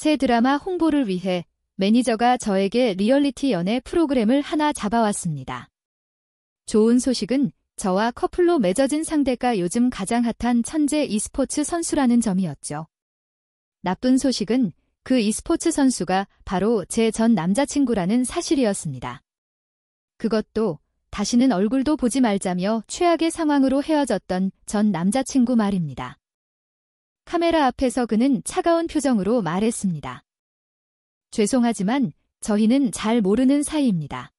새 드라마 홍보를 위해 매니저가 저에게 리얼리티 연애 프로그램을 하나 잡아왔습니다. 좋은 소식은 저와 커플로 맺어진 상대가 요즘 가장 핫한 천재 e스포츠 선수라는 점이었죠. 나쁜 소식은 그 e스포츠 선수가 바로 제 전 남자친구라는 사실이었습니다. 그것도 다시는 얼굴도 보지 말자며 최악의 상황으로 헤어졌던 전 남자친구 말입니다. 카메라 앞에서 그는 차가운 표정으로 말했습니다. 죄송하지만 저희는 잘 모르는 사이입니다.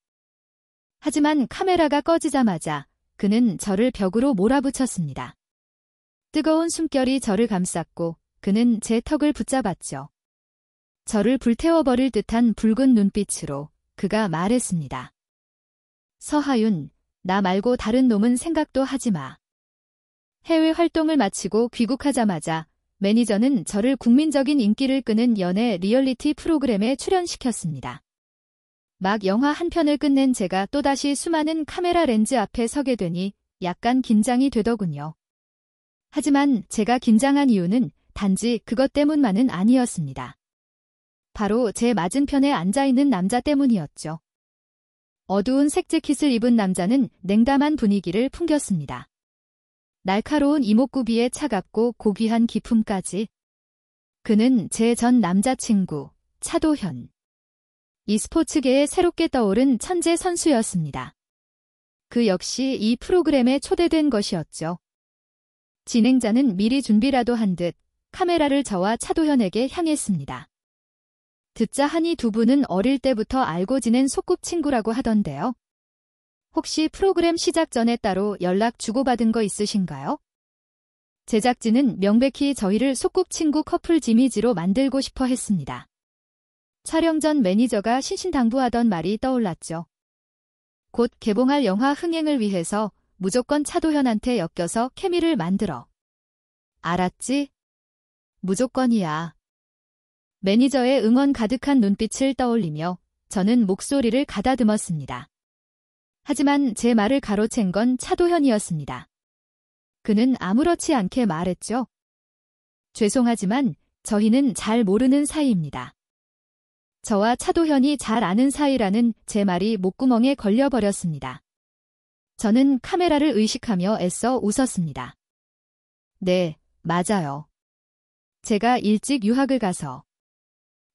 하지만 카메라가 꺼지자마자 그는 저를 벽으로 몰아붙였습니다. 뜨거운 숨결이 저를 감쌌고 그는 제 턱을 붙잡았죠. 저를 불태워버릴 듯한 붉은 눈빛으로 그가 말했습니다. 서하윤, 나 말고 다른 놈은 생각도 하지 마. 해외 활동을 마치고 귀국하자마자 매니저는 저를 국민적인 인기를 끄는 연애 리얼리티 프로그램에 출연시켰습니다. 막 영화 한 편을 끝낸 제가 또다시 수많은 카메라 렌즈 앞에 서게 되니 약간 긴장이 되더군요. 하지만 제가 긴장한 이유는 단지 그것 때문만은 아니었습니다. 바로 제 맞은편에 앉아있는 남자 때문이었죠. 어두운 색 재킷을 입은 남자는 냉담한 분위기를 풍겼습니다. 날카로운 이목구비에 차갑고 고귀한 기품까지. 그는 제 전 남자친구, 차도현. e스포츠계에 새롭게 떠오른 천재 선수였습니다. 그 역시 이 프로그램에 초대된 것이었죠. 진행자는 미리 준비라도 한 듯 카메라를 저와 차도현에게 향했습니다. 듣자 하니 두 분은 어릴 때부터 알고 지낸 소꿉친구라고 하던데요. 혹시 프로그램 시작 전에 따로 연락 주고받은 거 있으신가요? 제작진은 명백히 저희를 소꿉친구 커플 이미지로 만들고 싶어 했습니다. 촬영 전 매니저가 신신당부하던 말이 떠올랐죠. 곧 개봉할 영화 흥행을 위해서 무조건 차도현한테 엮여서 케미를 만들어. 알았지? 무조건이야. 매니저의 응원 가득한 눈빛을 떠올리며 저는 목소리를 가다듬었습니다. 하지만 제 말을 가로챈 건 차도현이었습니다. 그는 아무렇지 않게 말했죠. 죄송하지만 저희는 잘 모르는 사이입니다. 저와 차도현이 잘 아는 사이라는 제 말이 목구멍에 걸려버렸습니다. 저는 카메라를 의식하며 애써 웃었습니다. 네, 맞아요. 제가 일찍 유학을 가서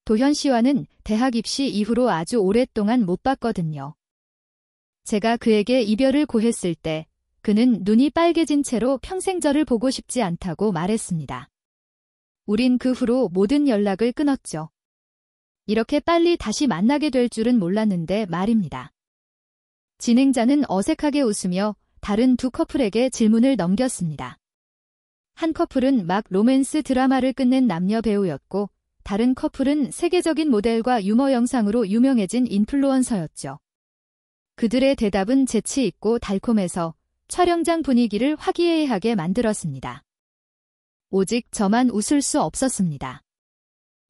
도현 씨와는 대학 입시 이후로 아주 오랫동안 못 봤거든요. 제가 그에게 이별을 고했을 때 그는 눈이 빨개진 채로 평생 저를 보고 싶지 않다고 말했습니다. 우린 그 후로 모든 연락을 끊었죠. 이렇게 빨리 다시 만나게 될 줄은 몰랐는데 말입니다. 진행자는 어색하게 웃으며 다른 두 커플에게 질문을 넘겼습니다. 한 커플은 막 로맨스 드라마를 끝낸 남녀 배우였고 다른 커플은 세계적인 모델과 유머 영상으로 유명해진 인플루언서였죠. 그들의 대답은 재치 있고 달콤해서 촬영장 분위기를 화기애애하게 만들었습니다. 오직 저만 웃을 수 없었습니다.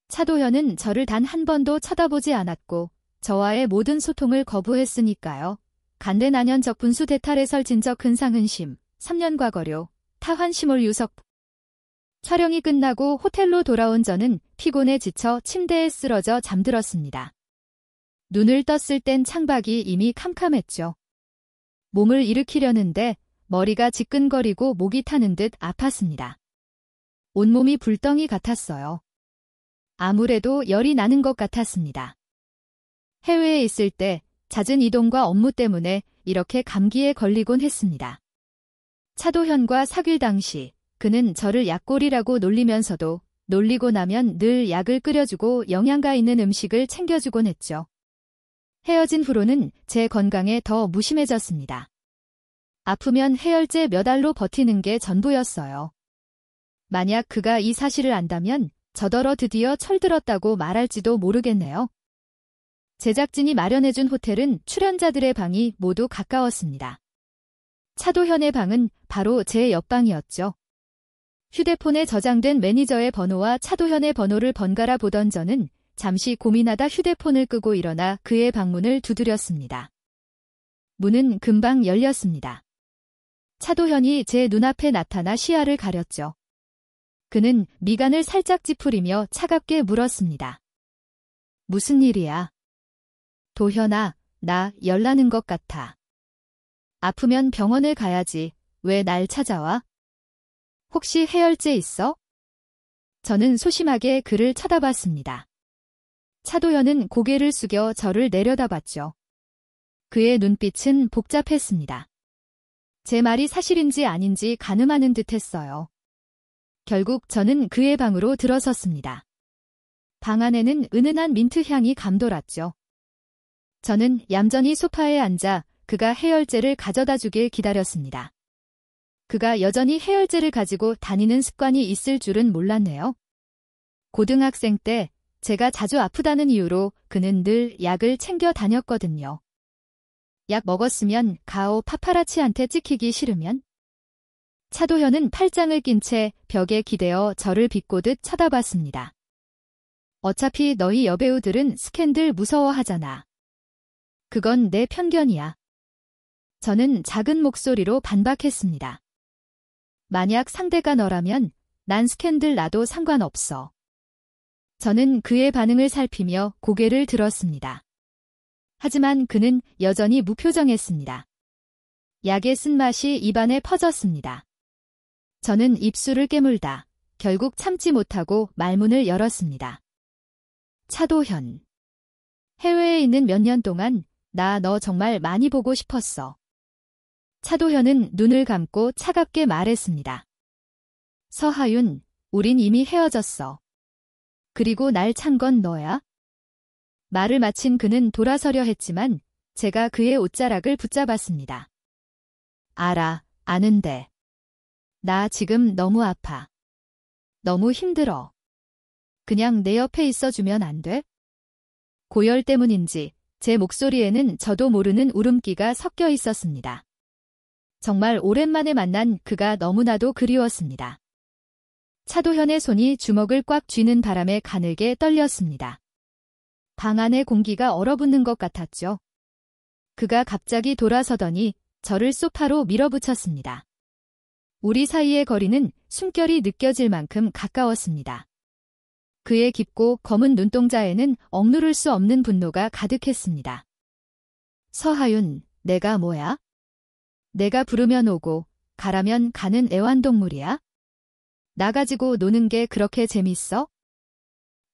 차도현은 저를 단 한 번도 쳐다보지 않았고 저와의 모든 소통을 거부했으니까요. 간대난연적 분수 대탈해설 진적 근상흔심, 3년 과거료, 타환심올 유석. 촬영이 끝나고 호텔로 돌아온 저는 피곤에 지쳐 침대에 쓰러져 잠들었습니다. 눈을 떴을 땐 창밖이 이미 캄캄했죠. 몸을 일으키려는데 머리가 지끈거리고 목이 타는 듯 아팠습니다. 온몸이 불덩이 같았어요. 아무래도 열이 나는 것 같았습니다. 해외에 있을 때 잦은 이동과 업무 때문에 이렇게 감기에 걸리곤 했습니다. 차도현과 사귈 당시 그는 저를 약골이라고 놀리면서도 놀리고 나면 늘 약을 끓여주고 영양가 있는 음식을 챙겨주곤 했죠. 헤어진 후로는 제 건강에 더 무심해졌습니다. 아프면 해열제 몇 알로 버티는 게 전부였어요. 만약 그가 이 사실을 안다면 저더러 드디어 철들었다고 말할지도 모르겠네요. 제작진이 마련해준 호텔은 출연자들의 방이 모두 가까웠습니다. 차도현의 방은 바로 제 옆방이었죠. 휴대폰에 저장된 매니저의 번호와 차도현의 번호를 번갈아 보던 저는 잠시 고민하다 휴대폰을 끄고 일어나 그의 방문을 두드렸습니다. 문은 금방 열렸습니다. 차도현이 제 눈앞에 나타나 시야를 가렸죠. 그는 미간을 살짝 찌푸리며 차갑게 물었습니다. 무슨 일이야? 도현아, 나 열나는 것 같아. 아프면 병원을 가야지. 왜 날 찾아와? 혹시 해열제 있어? 저는 소심하게 그를 쳐다봤습니다. 차도현은 고개를 숙여 저를 내려다봤죠. 그의 눈빛은 복잡했습니다. 제 말이 사실인지 아닌지 가늠하는 듯했어요. 결국 저는 그의 방으로 들어섰습니다. 방 안에는 은은한 민트 향이 감돌았죠. 저는 얌전히 소파에 앉아 그가 해열제를 가져다 주길 기다렸습니다. 그가 여전히 해열제를 가지고 다니는 습관이 있을 줄은 몰랐네요. 고등학생 때 제가 자주 아프다는 이유로 그는 늘 약을 챙겨 다녔거든요. 약 먹었으면 가오 파파라치한테 찍히기 싫으면? 차도현은 팔짱을 낀 채 벽에 기대어 저를 비꼬듯 쳐다봤습니다. 어차피 너희 여배우들은 스캔들 무서워하잖아. 그건 내 편견이야. 저는 작은 목소리로 반박했습니다. 만약 상대가 너라면 난 스캔들 나도 상관없어. 저는 그의 반응을 살피며 고개를 들었습니다. 하지만 그는 여전히 무표정했습니다. 약의 쓴맛이 입안에 퍼졌습니다. 저는 입술을 깨물다 결국 참지 못하고 말문을 열었습니다. 차도현. 해외에 있는 몇 년 동안 나 너 정말 많이 보고 싶었어. 차도현은 눈을 감고 차갑게 말했습니다. 서하윤, 우린 이미 헤어졌어. 그리고 날 찬 건 너야? 말을 마친 그는 돌아서려 했지만 제가 그의 옷자락을 붙잡았습니다. 알아, 아는데. 나 지금 너무 아파. 너무 힘들어. 그냥 내 옆에 있어주면 안 돼? 고열 때문인지 제 목소리에는 저도 모르는 울음기가 섞여 있었습니다. 정말 오랜만에 만난 그가 너무나도 그리웠습니다. 차도현의 손이 주먹을 꽉 쥐는 바람에 가늘게 떨렸습니다. 방 안의 공기가 얼어붙는 것 같았죠. 그가 갑자기 돌아서더니 저를 소파로 밀어붙였습니다. 우리 사이의 거리는 숨결이 느껴질 만큼 가까웠습니다. 그의 깊고 검은 눈동자에는 억누를 수 없는 분노가 가득했습니다. 서하윤, 내가 뭐야? 내가 부르면 오고 가라면 가는 애완동물이야? 나 가지고 노는 게 그렇게 재밌어?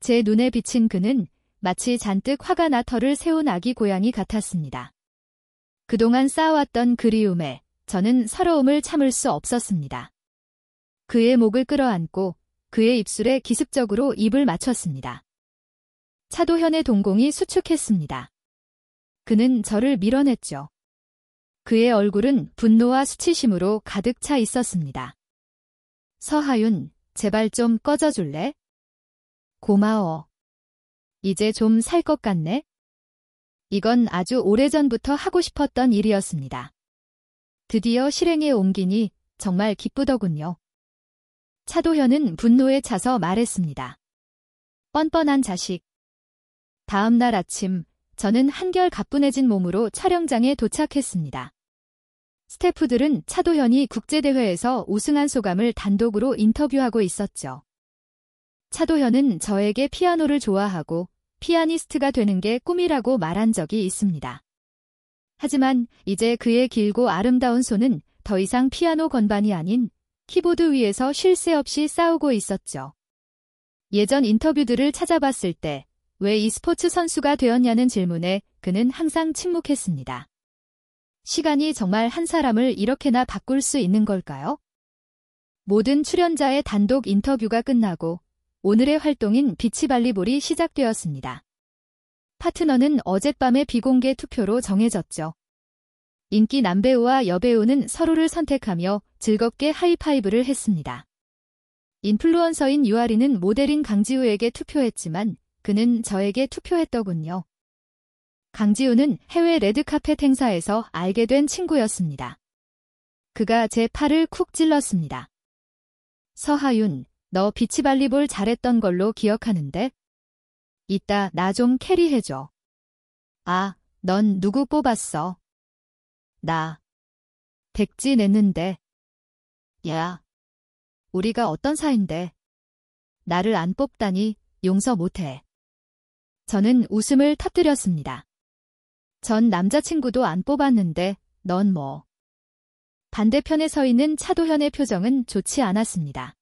제 눈에 비친 그는 마치 잔뜩 화가 나 털을 세운 아기 고양이 같았습니다. 그동안 쌓아왔던 그리움에 저는 서러움을 참을 수 없었습니다. 그의 목을 끌어안고 그의 입술에 기습적으로 입을 맞췄습니다. 차도현의 동공이 수축했습니다. 그는 저를 밀어냈죠. 그의 얼굴은 분노와 수치심으로 가득 차 있었습니다. 서하윤, 제발 좀 꺼져줄래? 고마워. 이제 좀 살 것 같네? 이건 아주 오래전부터 하고 싶었던 일이었습니다. 드디어 실행에 옮기니 정말 기쁘더군요. 차도현은 분노에 차서 말했습니다. 뻔뻔한 자식. 다음 날 아침, 저는 한결 가뿐해진 몸으로 촬영장에 도착했습니다. 스태프들은 차도현이 국제대회에서 우승한 소감을 단독으로 인터뷰하고 있었죠. 차도현은 저에게 피아노를 좋아하고 피아니스트가 되는 게 꿈이라고 말한 적이 있습니다. 하지만 이제 그의 길고 아름다운 손은 더 이상 피아노 건반이 아닌 키보드 위에서 쉴 새 없이 싸우고 있었죠. 예전 인터뷰들을 찾아봤을 때 왜 e스포츠 선수가 되었냐는 질문에 그는 항상 침묵했습니다. 시간이 정말 한 사람을 이렇게나 바꿀 수 있는 걸까요? 모든 출연자의 단독 인터뷰가 끝나고 오늘의 활동인 비치발리볼이 시작되었습니다. 파트너는 어젯밤의 비공개 투표로 정해졌죠. 인기 남배우와 여배우는 서로를 선택하며 즐겁게 하이파이브를 했습니다. 인플루언서인 유아리는 모델인 강지우에게 투표했지만 그는 저에게 투표했더군요. 강지우는 해외 레드카펫 행사에서 알게 된 친구였습니다. 그가 제 팔을 쿡 찔렀습니다. 서하윤, 너 비치발리볼 잘했던 걸로 기억하는데? 이따 나 좀 캐리해줘. 아, 넌 누구 뽑았어? 나. 백지 냈는데. 야. 우리가 어떤 사인데? 나를 안 뽑다니 용서 못해. 저는 웃음을 터뜨렸습니다. 전 남자친구도 안 뽑았는데 넌 뭐. 반대편에 서 있는 차도현의 표정은 좋지 않았습니다.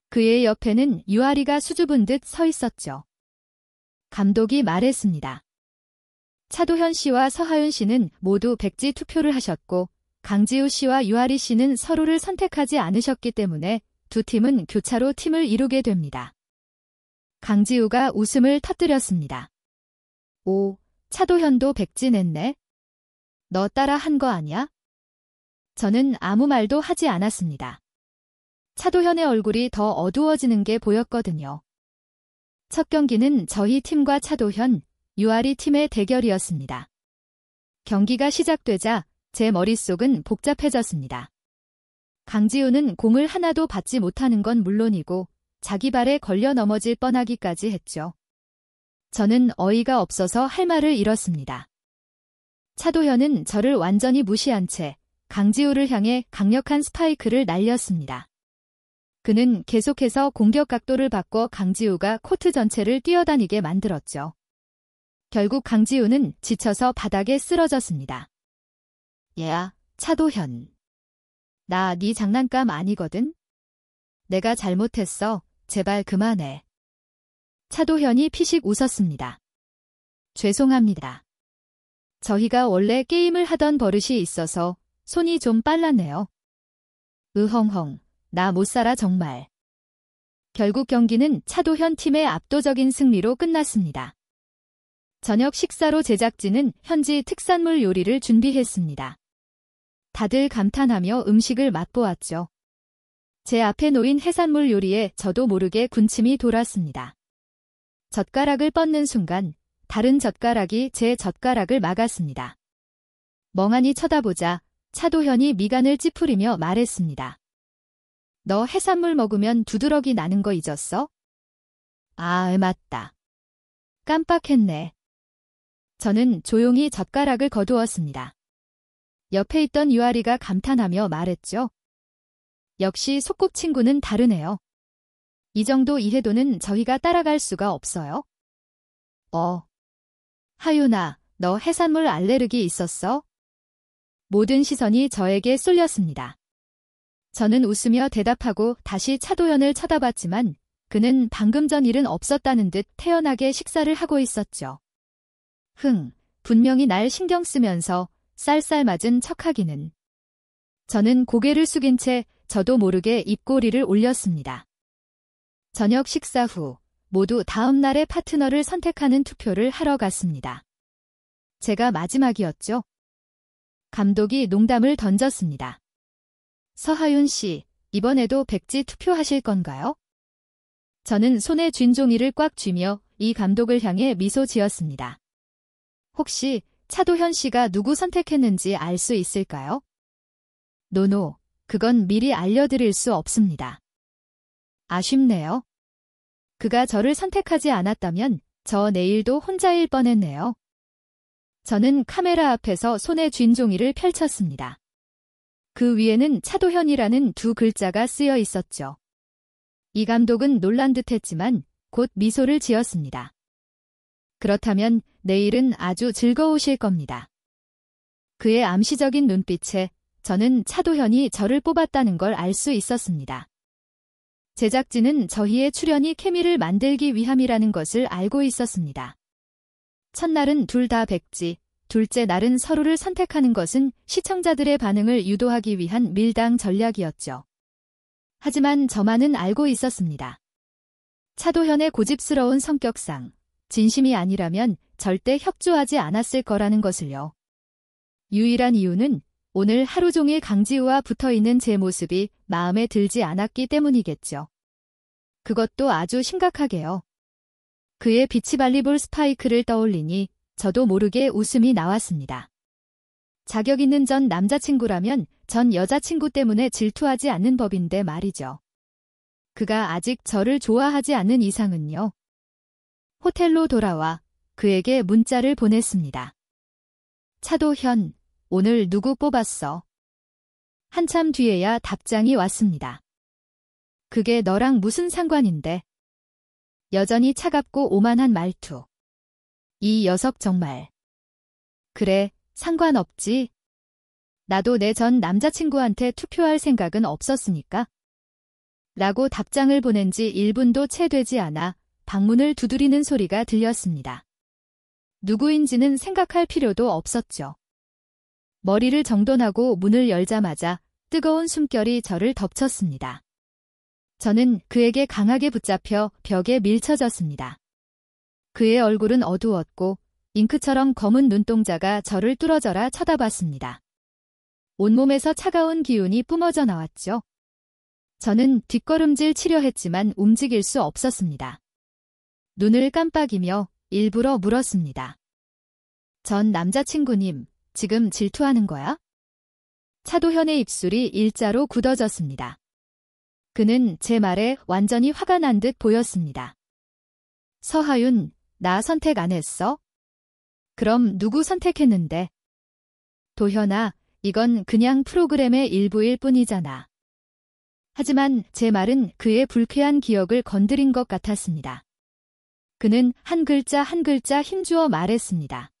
그의 옆에는 유아리가 수줍은 듯 서 있었죠. 감독이 말했습니다. 차도현 씨와 서하윤 씨는 모두 백지 투표를 하셨고 강지우 씨와 유아리 씨는 서로를 선택하지 않으셨기 때문에 두 팀은 교차로 팀을 이루게 됩니다. 강지우가 웃음을 터뜨렸습니다. 오, 차도현도 백지 냈네. 너 따라 한 거 아니야? 저는 아무 말도 하지 않았습니다. 차도현의 얼굴이 더 어두워지는 게 보였거든요. 첫 경기는 저희 팀과 차도현, 유아리 팀의 대결이었습니다. 경기가 시작되자 제 머릿속은 복잡해졌습니다. 강지우는 공을 하나도 받지 못하는 건 물론이고 자기 발에 걸려 넘어질 뻔하기까지 했죠. 저는 어이가 없어서 할 말을 잃었습니다. 차도현은 저를 완전히 무시한 채 강지우를 향해 강력한 스파이크를 날렸습니다. 그는 계속해서 공격 각도를 바꿔 강지우가 코트 전체를 뛰어다니게 만들었죠. 결국 강지우는 지쳐서 바닥에 쓰러졌습니다. 얘야, 차도현. 나 네 장난감 아니거든? 내가 잘못했어. 제발 그만해. 차도현이 피식 웃었습니다. 죄송합니다. 저희가 원래 게임을 하던 버릇이 있어서 손이 좀 빨랐네요. 으헝헝, 나 못 살아 정말. 결국 경기는 차도현 팀의 압도적인 승리로 끝났습니다. 저녁 식사로 제작진은 현지 특산물 요리를 준비했습니다. 다들 감탄하며 음식을 맛보았죠. 제 앞에 놓인 해산물 요리에 저도 모르게 군침이 돌았습니다. 젓가락을 뻗는 순간 다른 젓가락이 제 젓가락을 막았습니다. 멍하니 쳐다보자 차도현이 미간을 찌푸리며 말했습니다. 너 해산물 먹으면 두드러기 나는 거 잊었어? 아, 맞다. 깜빡했네. 저는 조용히 젓가락을 거두었습니다. 옆에 있던 유아리가 감탄하며 말했죠. 역시 소꿉친구는 다르네요. 이 정도 이해도는 저희가 따라갈 수가 없어요. 하윤아, 너 해산물 알레르기 있었어? 모든 시선이 저에게 쏠렸습니다. 저는 웃으며 대답하고 다시 차도현을 쳐다봤지만 그는 방금 전 일은 없었다는 듯 태연하게 식사를 하고 있었죠. 분명히 날 신경 쓰면서 쌀쌀 맞은 척하기는. 저는 고개를 숙인 채 저도 모르게 입꼬리를 올렸습니다. 저녁 식사 후 모두 다음 날의 파트너를 선택하는 투표를 하러 갔습니다. 제가 마지막이었죠. 감독이 농담을 던졌습니다. 서하윤 씨, 이번에도 백지 투표하실 건가요? 저는 손에 쥔 종이를 꽉 쥐며 이 감독을 향해 미소 지었습니다. 혹시 차도현 씨가 누구 선택했는지 알 수 있을까요? 노노, 그건 미리 알려드릴 수 없습니다. 아쉽네요. 그가 저를 선택하지 않았다면 저 내일도 혼자일 뻔했네요. 저는 카메라 앞에서 손에 쥔 종이를 펼쳤습니다. 그 위에는 차도현이라는 두 글자가 쓰여 있었죠. 이 감독은 놀란 듯했지만 곧 미소를 지었습니다. 그렇다면 내일은 아주 즐거우실 겁니다. 그의 암시적인 눈빛에 저는 차도현이 저를 뽑았다는 걸 알 수 있었습니다. 제작진은 저희의 출연이 케미를 만들기 위함이라는 것을 알고 있었습니다. 첫날은 둘 다 백지, 둘째 날은 서로를 선택하는 것은 시청자들의 반응을 유도하기 위한 밀당 전략이었죠. 하지만 저만은 알고 있었습니다. 차도현의 고집스러운 성격상 진심이 아니라면 절대 협조하지 않았을 거라는 것을요. 유일한 이유는 오늘 하루 종일 강지우와 붙어있는 제 모습이 마음에 들지 않았기 때문이겠죠. 그것도 아주 심각하게요. 그의 비치발리볼 스파이크를 떠올리니 저도 모르게 웃음이 나왔습니다. 자격 있는 전 남자친구라면 전 여자친구 때문에 질투하지 않는 법인데 말이죠. 그가 아직 저를 좋아하지 않는 이상은요. 호텔로 돌아와 그에게 문자를 보냈습니다. 차도현, 오늘 누구 뽑았어? 한참 뒤에야 답장이 왔습니다. 그게 너랑 무슨 상관인데? 여전히 차갑고 오만한 말투. 이 녀석 정말. 그래, 상관없지. 나도 내 전 남자친구한테 투표할 생각은 없었으니까. 라고 답장을 보낸 지 1분도 채 되지 않아 방문을 두드리는 소리가 들렸습니다. 누구인지는 생각할 필요도 없었죠. 머리를 정돈하고 문을 열자마자 뜨거운 숨결이 저를 덮쳤습니다. 저는 그에게 강하게 붙잡혀 벽에 밀쳐졌습니다. 그의 얼굴은 어두웠고 잉크처럼 검은 눈동자가 저를 뚫어져라 쳐다봤습니다. 온몸에서 차가운 기운이 뿜어져 나왔죠. 저는 뒷걸음질 치려 했지만 움직일 수 없었습니다. 눈을 깜빡이며 일부러 물었습니다. 전 남자친구님, 지금 질투하는 거야? 차도현의 입술이 일자로 굳어졌습니다. 그는 제 말에 완전히 화가 난 듯 보였습니다. 서하윤, 나 선택 안 했어? 그럼 누구 선택했는데? 도현아, 이건 그냥 프로그램의 일부일 뿐이잖아. 하지만 제 말은 그의 불쾌한 기억을 건드린 것 같았습니다. 그는 한 글자 한 글자 힘주어 말했습니다.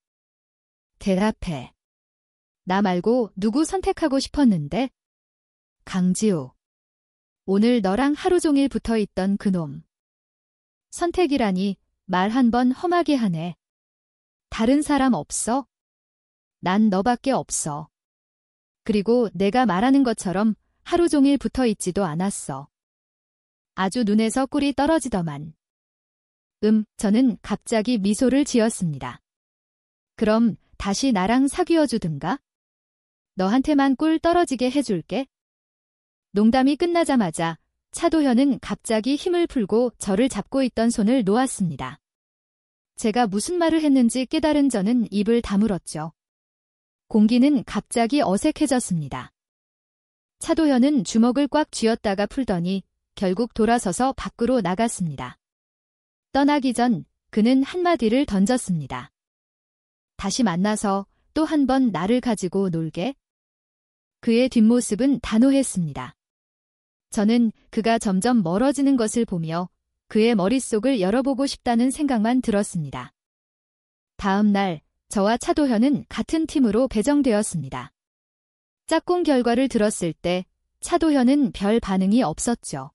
대답해. 나 말고 누구 선택하고 싶었는데? 강지우. 오늘 너랑 하루 종일 붙어있던 그놈. 선택이라니 말 한 번 험하게 하네. 다른 사람 없어? 난 너밖에 없어. 그리고 내가 말하는 것처럼 하루 종일 붙어있지도 않았어. 아주 눈에서 꿀이 떨어지더만. 저는 갑자기 미소를 지었습니다. 그럼 다시 나랑 사귀어 주든가? 너한테만 꿀 떨어지게 해줄게. 농담이 끝나자마자 차도현은 갑자기 힘을 풀고 저를 잡고 있던 손을 놓았습니다. 제가 무슨 말을 했는지 깨달은 저는 입을 다물었죠. 공기는 갑자기 어색해졌습니다. 차도현은 주먹을 꽉 쥐었다가 풀더니 결국 돌아서서 밖으로 나갔습니다. 떠나기 전 그는 한마디를 던졌습니다. 다시 만나서 또 한 번 나를 가지고 놀게? 그의 뒷모습은 단호했습니다. 저는 그가 점점 멀어지는 것을 보며 그의 머릿속을 열어보고 싶다는 생각만 들었습니다. 다음 날 저와 차도현은 같은 팀으로 배정되었습니다. 짝꿍 결과를 들었을 때 차도현은 별 반응이 없었죠.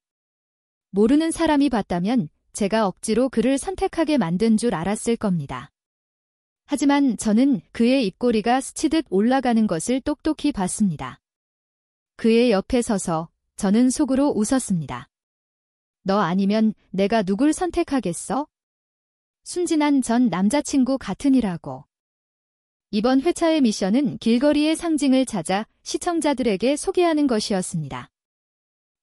모르는 사람이 봤다면 제가 억지로 그를 선택하게 만든 줄 알았을 겁니다. 하지만 저는 그의 입꼬리가 스치듯 올라가는 것을 똑똑히 봤습니다. 그의 옆에 서서 저는 속으로 웃었습니다. 너 아니면 내가 누굴 선택하겠어? 순진한 전 남자친구 같으니라고. 이번 회차의 미션은 길거리의 상징을 찾아 시청자들에게 소개하는 것이었습니다.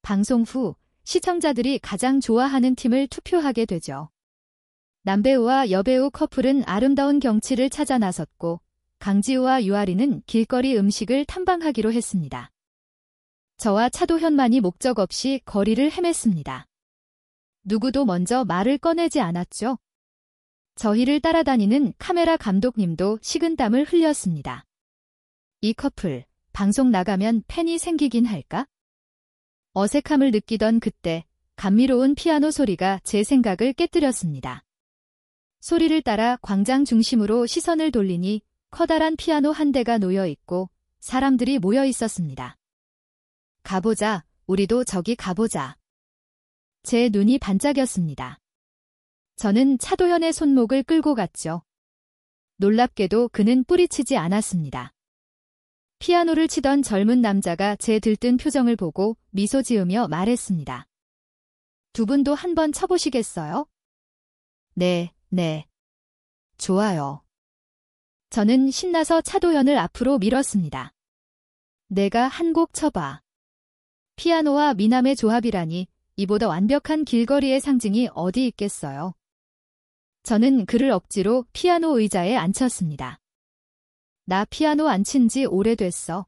방송 후 시청자들이 가장 좋아하는 팀을 투표하게 되죠. 남배우와 여배우 커플은 아름다운 경치를 찾아 나섰고 강지우와 유아리는 길거리 음식을 탐방하기로 했습니다. 저와 차도현만이 목적 없이 거리를 헤맸습니다. 누구도 먼저 말을 꺼내지 않았죠. 저희를 따라다니는 카메라 감독님도 식은땀을 흘렸습니다. 이 커플, 방송 나가면 팬이 생기긴 할까? 어색함을 느끼던 그때 감미로운 피아노 소리가 제 생각을 깨뜨렸습니다. 소리를 따라 광장 중심으로 시선을 돌리니 커다란 피아노 한 대가 놓여 있고 사람들이 모여 있었습니다. 가보자, 우리도 저기 가보자. 제 눈이 반짝였습니다. 저는 차도현의 손목을 끌고 갔죠. 놀랍게도 그는 뿌리치지 않았습니다. 피아노를 치던 젊은 남자가 제 들뜬 표정을 보고 미소 지으며 말했습니다. 두 분도 한번 쳐보시겠어요? 네. 좋아요. 저는 신나서 차도현을 앞으로 밀었습니다. 내가 한 곡 쳐봐. 피아노와 미남의 조합이라니 이보다 완벽한 길거리의 상징이 어디 있겠어요. 저는 그를 억지로 피아노 의자에 앉혔습니다. 나 피아노 안 친 지 오래됐어.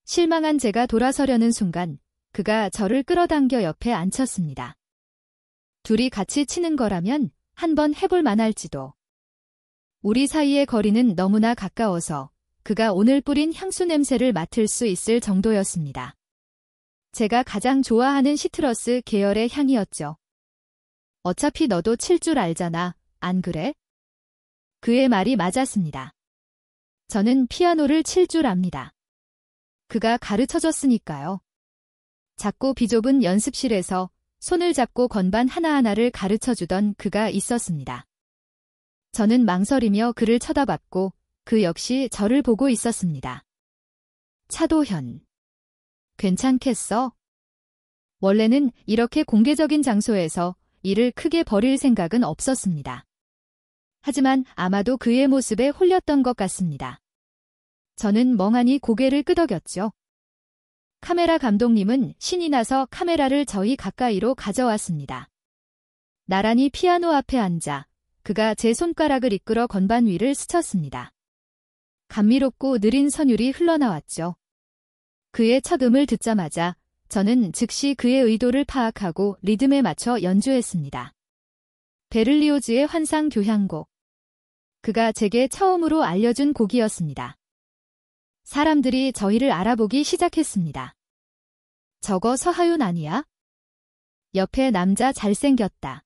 실망한 제가 돌아서려는 순간 그가 저를 끌어당겨 옆에 앉혔습니다. 둘이 같이 치는 거라면 한번 해볼 만할지도. 우리 사이의 거리는 너무나 가까워서 그가 오늘 뿌린 향수 냄새를 맡을 수 있을 정도였습니다. 제가 가장 좋아하는 시트러스 계열의 향이었죠. 어차피 너도 칠 줄 알잖아, 안 그래? 그의 말이 맞았습니다. 저는 피아노를 칠 줄 압니다. 그가 가르쳐줬으니까요. 작고 비좁은 연습실에서 손을 잡고 건반 하나하나를 가르쳐주던 그가 있었습니다. 저는 망설이며 그를 쳐다봤고 그 역시 저를 보고 있었습니다. 차도현. 괜찮겠어? 원래는 이렇게 공개적인 장소에서 일을 크게 벌일 생각은 없었습니다. 하지만 아마도 그의 모습에 홀렸던 것 같습니다. 저는 멍하니 고개를 끄덕였죠. 카메라 감독님은 신이 나서 카메라를 저희 가까이로 가져왔습니다. 나란히 피아노 앞에 앉아 그가 제 손가락을 이끌어 건반 위를 스쳤습니다. 감미롭고 느린 선율이 흘러나왔죠. 그의 첫 음을 듣자마자 저는 즉시 그의 의도를 파악하고 리듬에 맞춰 연주했습니다. 베를리오즈의 환상 교향곡. 그가 제게 처음으로 알려준 곡이었습니다. 사람들이 저희를 알아보기 시작했습니다. 저거 서하윤 아니야? 옆에 남자 잘생겼다.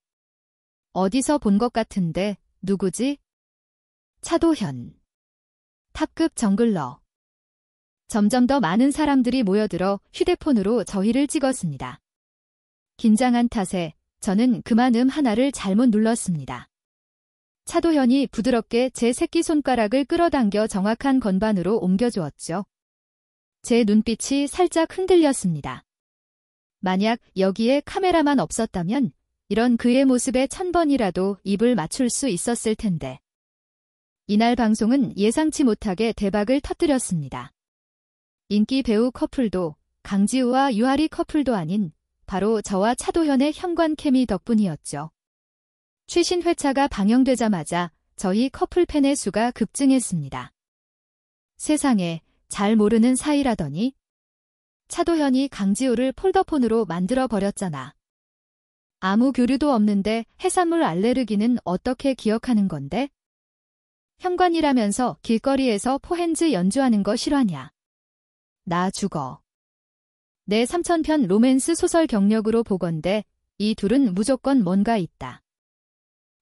어디서 본 것 같은데 누구지? 차도현. 탑급 정글러. 점점 더 많은 사람들이 모여들어 휴대폰으로 저희를 찍었습니다. 긴장한 탓에 저는 그만 하나를 잘못 눌렀습니다. 차도현이 부드럽게 제 새끼손가락을 끌어당겨 정확한 건반으로 옮겨주었죠. 제 눈빛이 살짝 흔들렸습니다. 만약 여기에 카메라만 없었다면 이런 그의 모습에 1000번이라도 입을 맞출 수 있었을 텐데. 이날 방송은 예상치 못하게 대박을 터뜨렸습니다. 인기 배우 커플도 강지우와 유아리 커플도 아닌 바로 저와 차도현의 현관 케미 덕분이었죠. 최신 회차가 방영되자마자 저희 커플 팬의 수가 급증했습니다. 세상에 잘 모르는 사이라더니 차도현이 강지우를 폴더폰으로 만들어버렸잖아. 아무 교류도 없는데 해산물 알레르기는 어떻게 기억하는 건데? 현관이라면서 길거리에서 포핸즈 연주하는 거 실화냐? 나 죽어. 내 3000편 로맨스 소설 경력으로 보건대 이 둘은 무조건 뭔가 있다.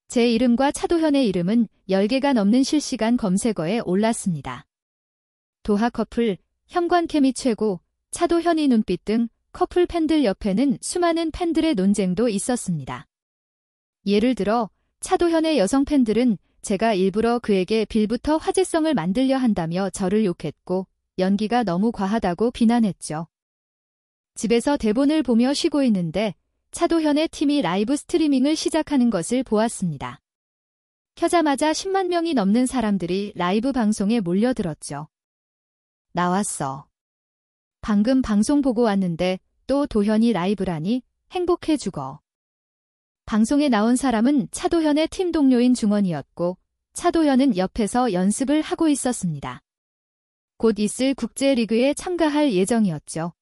제 이름과 차도현의 이름은 10개가 넘는 실시간 검색어에 올랐습니다. 도하 커플, 현관 케미 최고, 차도현이 눈빛 등 커플 팬들 옆에는 수많은 팬들의 논쟁도 있었습니다. 예를 들어 차도현의 여성 팬들은 제가 일부러 그에게 빌부터 화제성을 만들려 한다며 저를 욕했고 연기가 너무 과하다고 비난했죠. 집에서 대본을 보며 쉬고 있는데 차도현의 팀이 라이브 스트리밍을 시작하는 것을 보았습니다. 켜자마자 10만 명이 넘는 사람들이 라이브 방송에 몰려들었죠. 나왔어. 방금 방송 보고 왔는데 또 도현이 라이브라니 행복해 죽어. 방송에 나온 사람은 차도현의 팀 동료인 중원이었고 차도현은 옆에서 연습을 하고 있었습니다. 곧 있을 국제리그에 참가할 예정이었죠.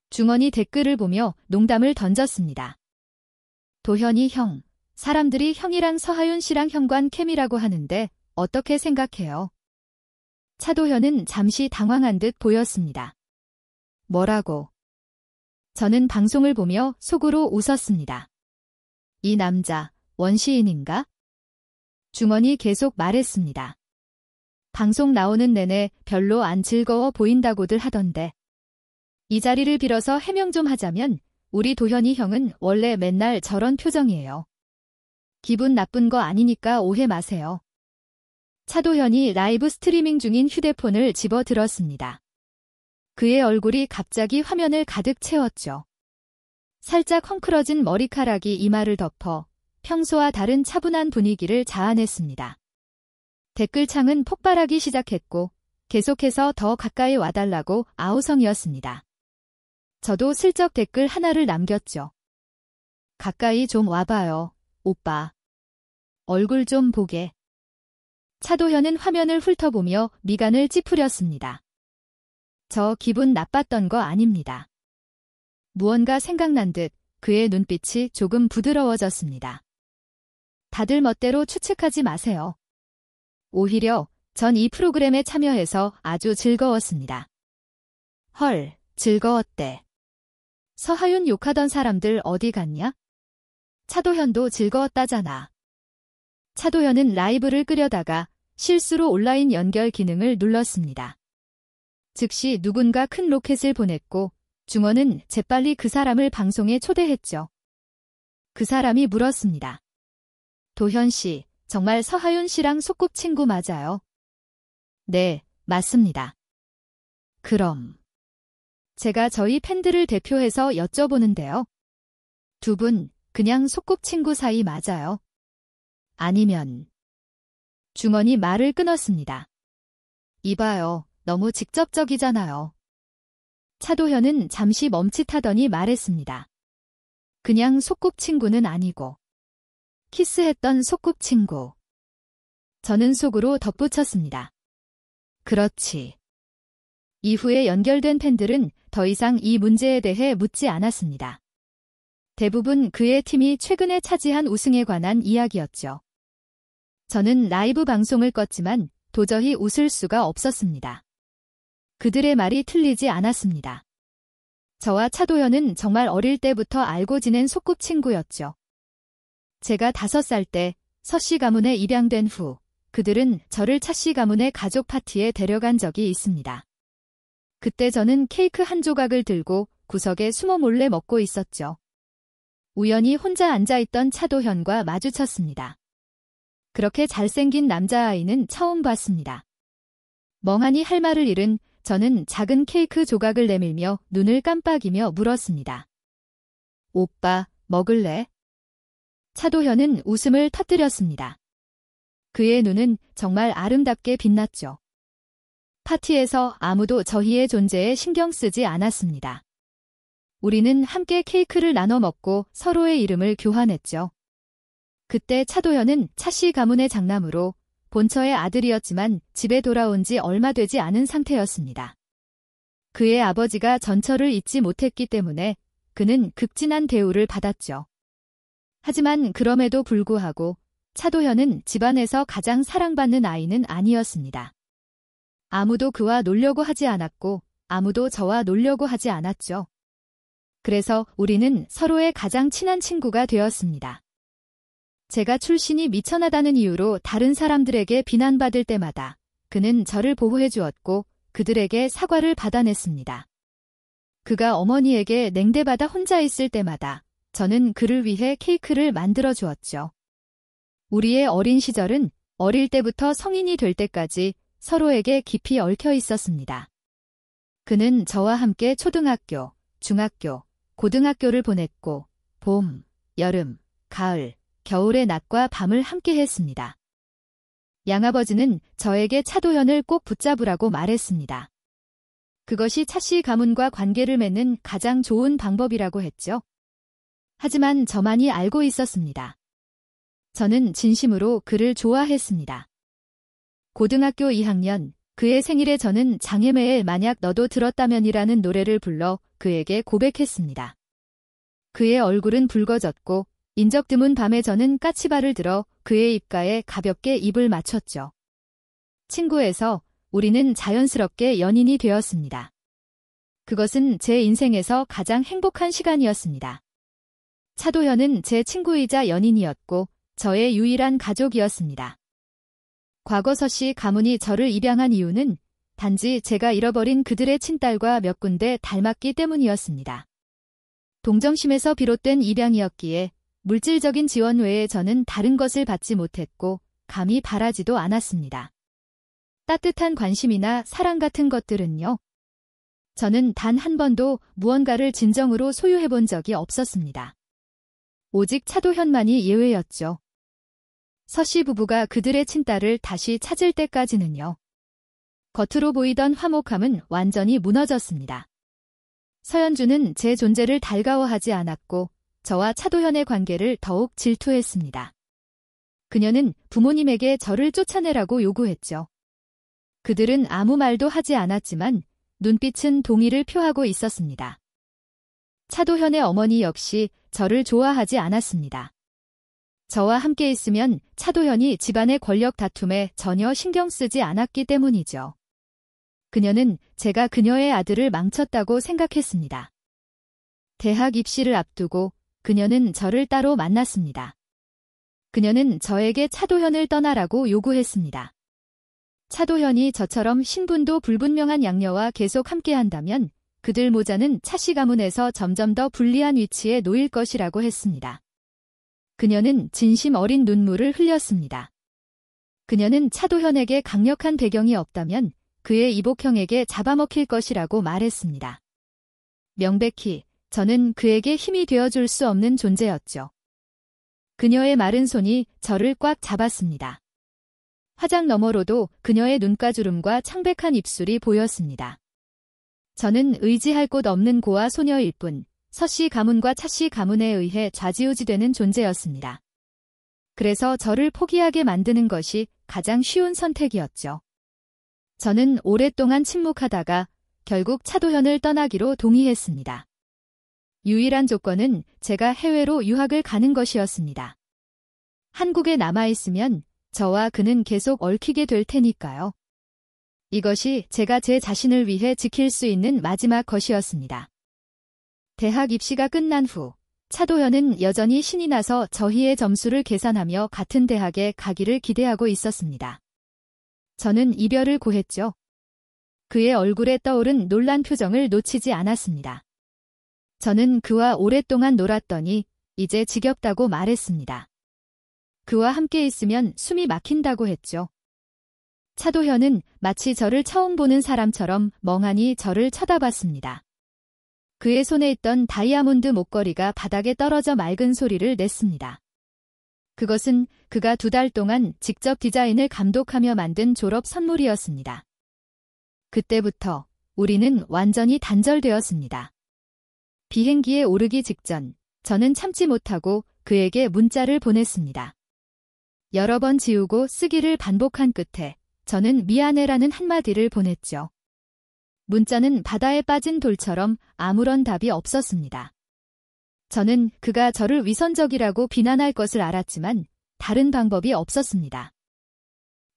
중원이 댓글을 보며 농담을 던졌습니다. 도현이 형, 사람들이 형이랑 서하윤 씨랑 현관 캠이라고 하는데 어떻게 생각해요? 차도현은 잠시 당황한 듯 보였습니다. 뭐라고? 저는 방송을 보며 속으로 웃었습니다. 이 남자, 원시인인가? 중원이 계속 말했습니다. 방송 나오는 내내 별로 안 즐거워 보인다고들 하던데. 이 자리를 빌어서 해명 좀 하자면 우리 도현이 형은 원래 맨날 저런 표정이에요. 기분 나쁜 거 아니니까 오해 마세요. 차도현이 라이브 스트리밍 중인 휴대폰을 집어 들었습니다. 그의 얼굴이 갑자기 화면을 가득 채웠죠. 살짝 헝클어진 머리카락이 이마를 덮어 평소와 다른 차분한 분위기를 자아냈습니다. 댓글창은 폭발하기 시작했고 계속해서 더 가까이 와달라고 아우성이었습니다. 저도 슬쩍 댓글 하나를 남겼죠. 가까이 좀 와봐요, 오빠. 얼굴 좀 보게. 차도현은 화면을 훑어보며 미간을 찌푸렸습니다. 저 기분 나빴던 거 아닙니다. 무언가 생각난 듯 그의 눈빛이 조금 부드러워졌습니다. 다들 멋대로 추측하지 마세요. 오히려 전 이 프로그램에 참여해서 아주 즐거웠습니다. 헐, 즐거웠대. 서하윤 욕하던 사람들 어디 갔냐? 차도현도 즐거웠다잖아. 차도현은 라이브를 끄려다가 실수로 온라인 연결 기능을 눌렀습니다. 즉시 누군가 큰 로켓을 보냈고 중원은 재빨리 그 사람을 방송에 초대했죠. 그 사람이 물었습니다. 도현 씨, 정말 서하윤 씨랑 소꿉친구 맞아요? 네, 맞습니다. 그럼 제가 저희 팬들을 대표해서 여쭤보는데요. 두 분 그냥 소꿉친구 사이 맞아요? 아니면... 중원이 말을 끊었습니다. 이봐요, 너무 직접적이잖아요. 차도현은 잠시 멈칫하더니 말했습니다. 그냥 소꿉친구는 아니고 키스했던 소꿉친구. 저는 속으로 덧붙였습니다. 그렇지. 이후에 연결된 팬들은 더 이상 이 문제에 대해 묻지 않았습니다. 대부분 그의 팀이 최근에 차지한 우승에 관한 이야기였죠. 저는 라이브 방송을 껐지만 도저히 웃을 수가 없었습니다. 그들의 말이 틀리지 않았습니다. 저와 차도현은 정말 어릴 때부터 알고 지낸 소꿉친구였죠. 제가 5살 때 서씨 가문에 입양된 후 그들은 저를 차씨 가문의 가족 파티에 데려간 적이 있습니다. 그때 저는 케이크 한 조각을 들고 구석에 숨어 몰래 먹고 있었죠. 우연히 혼자 앉아있던 차도현과 마주쳤습니다. 그렇게 잘생긴 남자아이는 처음 봤습니다. 멍하니 할 말을 잃은 저는 작은 케이크 조각을 내밀며 눈을 깜빡이며 물었습니다. 오빠, 먹을래? 차도현은 웃음을 터뜨렸습니다. 그의 눈은 정말 아름답게 빛났죠. 파티에서 아무도 저희의 존재에 신경 쓰지 않았습니다. 우리는 함께 케이크를 나눠 먹고 서로의 이름을 교환했죠. 그때 차도현은 차씨 가문의 장남으로 본처의 아들이었지만 집에 돌아온 지 얼마 되지 않은 상태였습니다. 그의 아버지가 전처를 잊지 못했기 때문에 그는 극진한 대우를 받았죠. 하지만 그럼에도 불구하고 차도현은 집안에서 가장 사랑받는 아이는 아니었습니다. 아무도 그와 놀려고 하지 않았고 아무도 저와 놀려고 하지 않았죠. 그래서 우리는 서로의 가장 친한 친구가 되었습니다. 제가 출신이 미천하다는 이유로 다른 사람들에게 비난받을 때마다 그는 저를 보호해 주었고 그들에게 사과를 받아냈습니다. 그가 어머니에게 냉대받아 혼자 있을 때마다 저는 그를 위해 케이크를 만들어 주었죠. 우리의 어린 시절은 어릴 때부터 성인이 될 때까지 서로에게 깊이 얽혀 있었습니다. 그는 저와 함께 초등학교, 중학교, 고등학교를 보냈고 봄, 여름, 가을, 겨울의 낮과 밤을 함께 했습니다. 양아버지는 저에게 차도현을 꼭 붙잡으라고 말했습니다. 그것이 차씨 가문과 관계를 맺는 가장 좋은 방법이라고 했죠. 하지만 저만이 알고 있었습니다. 저는 진심으로 그를 좋아했습니다. 고등학교 2학년, 그의 생일에 저는 장혜매의 만약 너도 들었다면이라는 노래를 불러 그에게 고백했습니다. 그의 얼굴은 붉어졌고 인적 드문 밤에 저는 까치발을 들어 그의 입가에 가볍게 입을 맞췄죠. 친구에서 우리는 자연스럽게 연인이 되었습니다. 그것은 제 인생에서 가장 행복한 시간이었습니다. 차도현은 제 친구이자 연인이었고 저의 유일한 가족이었습니다. 과거 서씨 가문이 저를 입양한 이유는 단지 제가 잃어버린 그들의 친딸과 몇 군데 닮았기 때문이었습니다. 동정심에서 비롯된 입양이었기에 물질적인 지원 외에 저는 다른 것을 받지 못했고 감히 바라지도 않았습니다. 따뜻한 관심이나 사랑 같은 것들은요. 저는 단 한 번도 무언가를 진정으로 소유해본 적이 없었습니다. 오직 차도현만이 예외였죠. 서씨 부부가 그들의 친딸을 다시 찾을 때까지는요. 겉으로 보이던 화목함은 완전히 무너졌습니다. 서연주는 제 존재를 달가워하지 않았고 저와 차도현의 관계를 더욱 질투했습니다. 그녀는 부모님에게 저를 쫓아내라고 요구했죠. 그들은 아무 말도 하지 않았지만 눈빛은 동의를 표하고 있었습니다. 차도현의 어머니 역시 저를 좋아하지 않았습니다. 저와 함께 있으면 차도현이 집안의 권력 다툼에 전혀 신경 쓰지 않았기 때문이죠. 그녀는 제가 그녀의 아들을 망쳤다고 생각했습니다. 대학 입시를 앞두고 그녀는 저를 따로 만났습니다. 그녀는 저에게 차도현을 떠나라고 요구했습니다. 차도현이 저처럼 신분도 불분명한 양녀와 계속 함께한다면 그들 모자는 차씨 가문에서 점점 더 불리한 위치에 놓일 것이라고 했습니다. 그녀는 진심 어린 눈물을 흘렸습니다. 그녀는 차도현에게 강력한 배경이 없다면 그의 이복형에게 잡아먹힐 것이라고 말했습니다. 명백히 저는 그에게 힘이 되어줄 수 없는 존재였죠. 그녀의 마른 손이 저를 꽉 잡았습니다. 화장 너머로도 그녀의 눈가주름과 창백한 입술이 보였습니다. 저는 의지할 곳 없는 고아 소녀일 뿐 서씨 가문과 차씨 가문에 의해 좌지우지되는 존재였습니다. 그래서 저를 포기하게 만드는 것이 가장 쉬운 선택이었죠. 저는 오랫동안 침묵하다가 결국 차도현을 떠나기로 동의했습니다. 유일한 조건은 제가 해외로 유학을 가는 것이었습니다. 한국에 남아있으면 저와 그는 계속 얽히게 될 테니까요. 이것이 제가 제 자신을 위해 지킬 수 있는 마지막 것이었습니다. 대학 입시가 끝난 후 차도현은 여전히 신이 나서 저희의 점수를 계산하며 같은 대학에 가기를 기대하고 있었습니다. 저는 이별을 고했죠. 그의 얼굴에 떠오른 놀란 표정을 놓치지 않았습니다. 저는 그와 오랫동안 놀았더니 이제 지겹다고 말했습니다. 그와 함께 있으면 숨이 막힌다고 했죠. 차도현은 마치 저를 처음 보는 사람처럼 멍하니 저를 쳐다봤습니다. 그의 손에 있던 다이아몬드 목걸이가 바닥에 떨어져 맑은 소리를 냈습니다. 그것은 그가 2달 동안 직접 디자인을 감독하며 만든 졸업 선물이었습니다. 그때부터 우리는 완전히 단절되었습니다. 비행기에 오르기 직전 저는 참지 못하고 그에게 문자를 보냈습니다. 여러 번 지우고 쓰기를 반복한 끝에 저는 미안해라는 한마디를 보냈죠. 문자는 바다에 빠진 돌처럼 아무런 답이 없었습니다. 저는 그가 저를 위선적이라고 비난할 것을 알았지만 다른 방법이 없었습니다.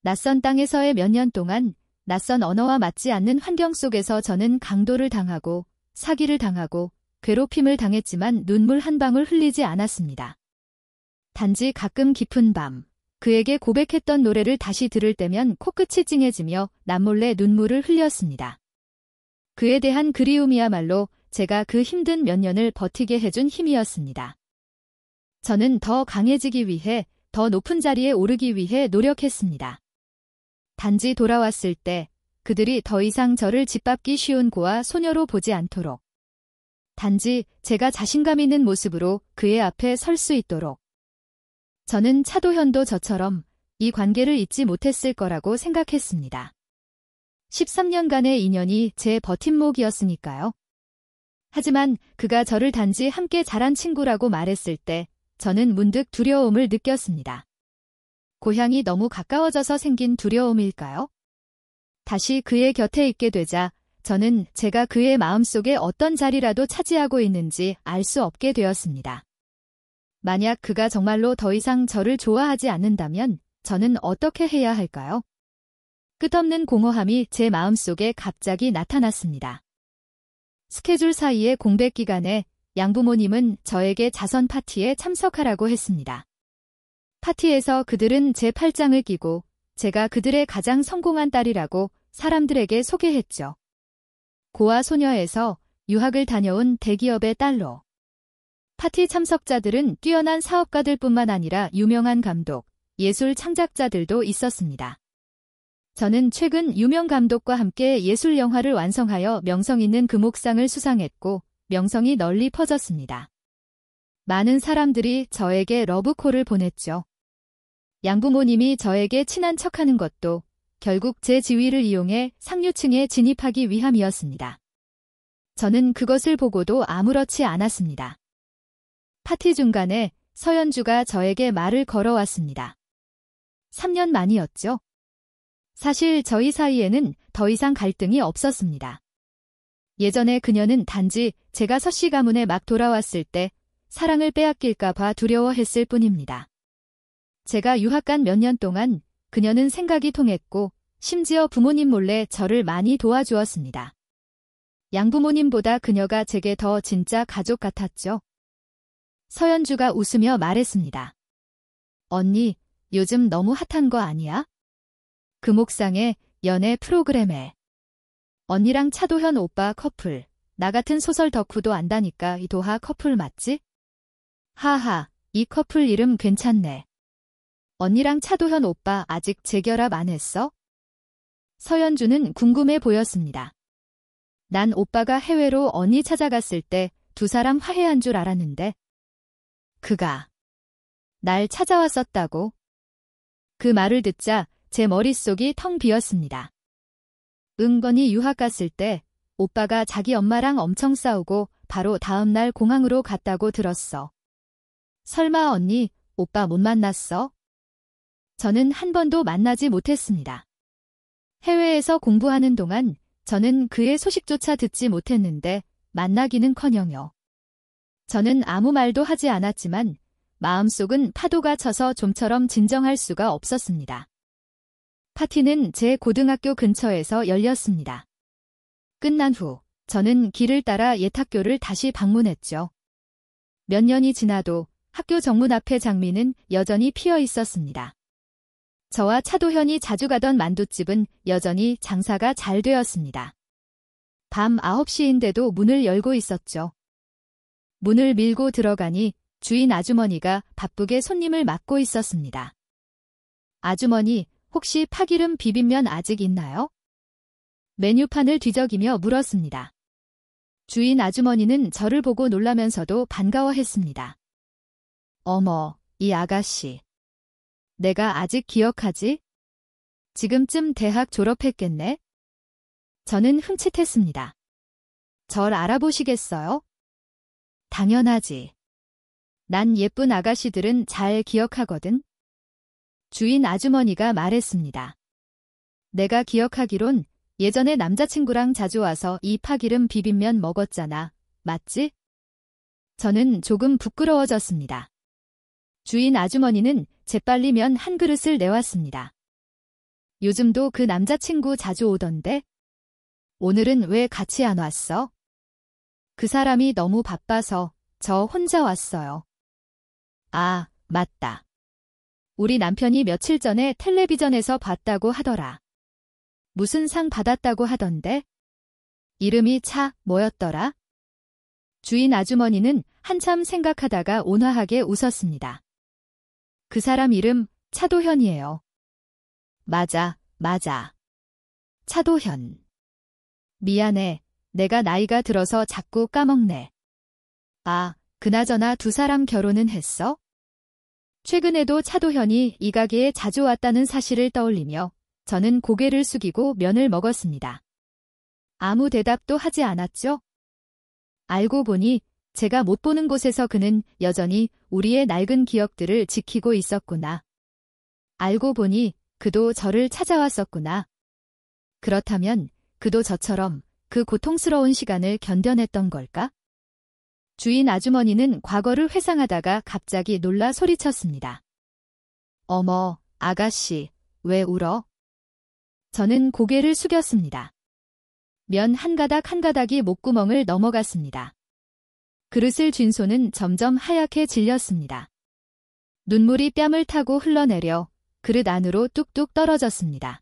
낯선 땅에서의 몇 년 동안 낯선 언어와 맞지 않는 환경 속에서 저는 강도를 당하고 사기를 당하고 괴롭힘을 당했지만 눈물 한 방울 흘리지 않았습니다. 단지 가끔 깊은 밤 그에게 고백했던 노래를 다시 들을 때면 코끝이 찡해지며 남몰래 눈물을 흘렸습니다. 그에 대한 그리움이야말로 제가 그 힘든 몇 년을 버티게 해준 힘이었습니다. 저는 더 강해지기 위해, 더 높은 자리에 오르기 위해 노력했습니다. 단지 돌아왔을 때 그들이 더 이상 저를 짓밟기 쉬운 고아 소녀로 보지 않도록. 단지 제가 자신감 있는 모습으로 그의 앞에 설 수 있도록. 저는 차도현도 저처럼 이 관계를 잊지 못했을 거라고 생각했습니다. 13년간의 인연이 제 버팀목이었으니까요. 하지만 그가 저를 단지 함께 자란 친구라고 말했을 때 저는 문득 두려움을 느꼈습니다. 고향이 너무 가까워져서 생긴 두려움일까요? 다시 그의 곁에 있게 되자 저는 제가 그의 마음속에 어떤 자리라도 차지하고 있는지 알 수 없게 되었습니다. 만약 그가 정말로 더 이상 저를 좋아하지 않는다면 저는 어떻게 해야 할까요? 끝없는 공허함이 제 마음속에 갑자기 나타났습니다. 스케줄 사이의 공백 기간에 양부모님은 저에게 자선 파티에 참석하라고 했습니다. 파티에서 그들은 제 팔짱을 끼고 제가 그들의 가장 성공한 딸이라고 사람들에게 소개했죠. 고아 소녀에서 유학을 다녀온 대기업의 딸로. 파티 참석자들은 뛰어난 사업가들뿐만 아니라 유명한 감독, 예술 창작자들도 있었습니다. 저는 최근 유명 감독과 함께 예술 영화를 완성하여 명성 있는 금옥상을 수상했고 명성이 널리 퍼졌습니다. 많은 사람들이 저에게 러브콜을 보냈죠. 양부모님이 저에게 친한 척하는 것도 결국 제 지위를 이용해 상류층에 진입하기 위함이었습니다. 저는 그것을 보고도 아무렇지 않았습니다. 파티 중간에 서연주가 저에게 말을 걸어왔습니다. 3년 만이었죠. 사실 저희 사이에는 더 이상 갈등이 없었습니다. 예전에 그녀는 단지 제가 서씨 가문에 막 돌아왔을 때 사랑을 빼앗길까 봐 두려워했을 뿐입니다. 제가 유학 간 몇 년 동안 그녀는 생각이 통했고 심지어 부모님 몰래 저를 많이 도와주었습니다. 양부모님보다 그녀가 제게 더 진짜 가족 같았죠. 서연주가 웃으며 말했습니다. 언니, 요즘 너무 핫한 거 아니야? 금옥상의 연애 프로그램에. 언니랑 차도현 오빠 커플, 나 같은 소설 덕후도 안다니까 이 도하 커플 맞지? 하하, 이 커플 이름 괜찮네. 언니랑 차도현 오빠 아직 재결합 안 했어? 서연주는 궁금해 보였습니다. 난 오빠가 해외로 언니 찾아갔을 때 두 사람 화해한 줄 알았는데. 그가 날 찾아왔었다고? 그 말을 듣자 제 머릿속이 텅 비었습니다. 은건이 유학 갔을 때 오빠가 자기 엄마랑 엄청 싸우고 바로 다음날 공항으로 갔다고 들었어. 설마 언니, 오빠 못 만났어? 저는 한 번도 만나지 못했습니다. 해외에서 공부하는 동안 저는 그의 소식조차 듣지 못했는데 만나기는커녕요. 저는 아무 말도 하지 않았지만 마음속은 파도가 쳐서 좀처럼 진정할 수가 없었습니다. 파티는 제 고등학교 근처에서 열렸습니다. 끝난 후 저는 길을 따라 옛 학교를 다시 방문했죠. 몇 년이 지나도 학교 정문 앞의 장미는 여전히 피어 있었습니다. 저와 차도현이 자주 가던 만두집은 여전히 장사가 잘 되었습니다. 밤 9시인데도 문을 열고 있었죠. 문을 밀고 들어가니 주인 아주머니가 바쁘게 손님을 맡고 있었습니다. 아주머니, 혹시 파기름 비빔면 아직 있나요? 메뉴판을 뒤적이며 물었습니다. 주인 아주머니는 저를 보고 놀라면서도 반가워했습니다. 어머, 이 아가씨. 내가 아직 기억하지? 지금쯤 대학 졸업했겠네? 저는 흠칫했습니다. 절 알아보시겠어요? 당연하지. 난 예쁜 아가씨들은 잘 기억하거든. 주인 아주머니가 말했습니다. 내가 기억하기론 예전에 남자친구랑 자주 와서 이 파기름 비빔면 먹었잖아. 맞지? 저는 조금 부끄러워졌습니다. 주인 아주머니는 재빨리 면 한 그릇을 내왔습니다. 요즘도 그 남자친구 자주 오던데? 오늘은 왜 같이 안 왔어? 그 사람이 너무 바빠서 저 혼자 왔어요. 아, 맞다. 우리 남편이 며칠 전에 텔레비전에서 봤다고 하더라. 무슨 상 받았다고 하던데? 이름이 뭐였더라? 주인 아주머니는 한참 생각하다가 온화하게 웃었습니다. 그 사람 이름 차도현이에요. 맞아. 차도현. 미안해. 내가 나이가 들어서 자꾸 까먹네. 아, 그나저나 두 사람 결혼은 했어? 최근에도 차도현이 이 가게에 자주 왔다는 사실을 떠올리며 저는 고개를 숙이고 면을 먹었습니다. 아무 대답도 하지 않았죠? 알고 보니 제가 못 보는 곳에서 그는 여전히 우리의 낡은 기억들을 지키고 있었구나. 알고 보니 그도 저를 찾아왔었구나. 그렇다면 그도 저처럼 그 고통스러운 시간을 견뎌냈던 걸까? 주인 아주머니는 과거를 회상하다가 갑자기 놀라 소리쳤습니다. 어머, 아가씨, 왜 울어? 저는 고개를 숙였습니다. 면 한 가닥 한 가닥이 목구멍을 넘어갔습니다. 그릇을 쥔 손은 점점 하얗게 질렸습니다. 눈물이 뺨을 타고 흘러내려 그릇 안으로 뚝뚝 떨어졌습니다.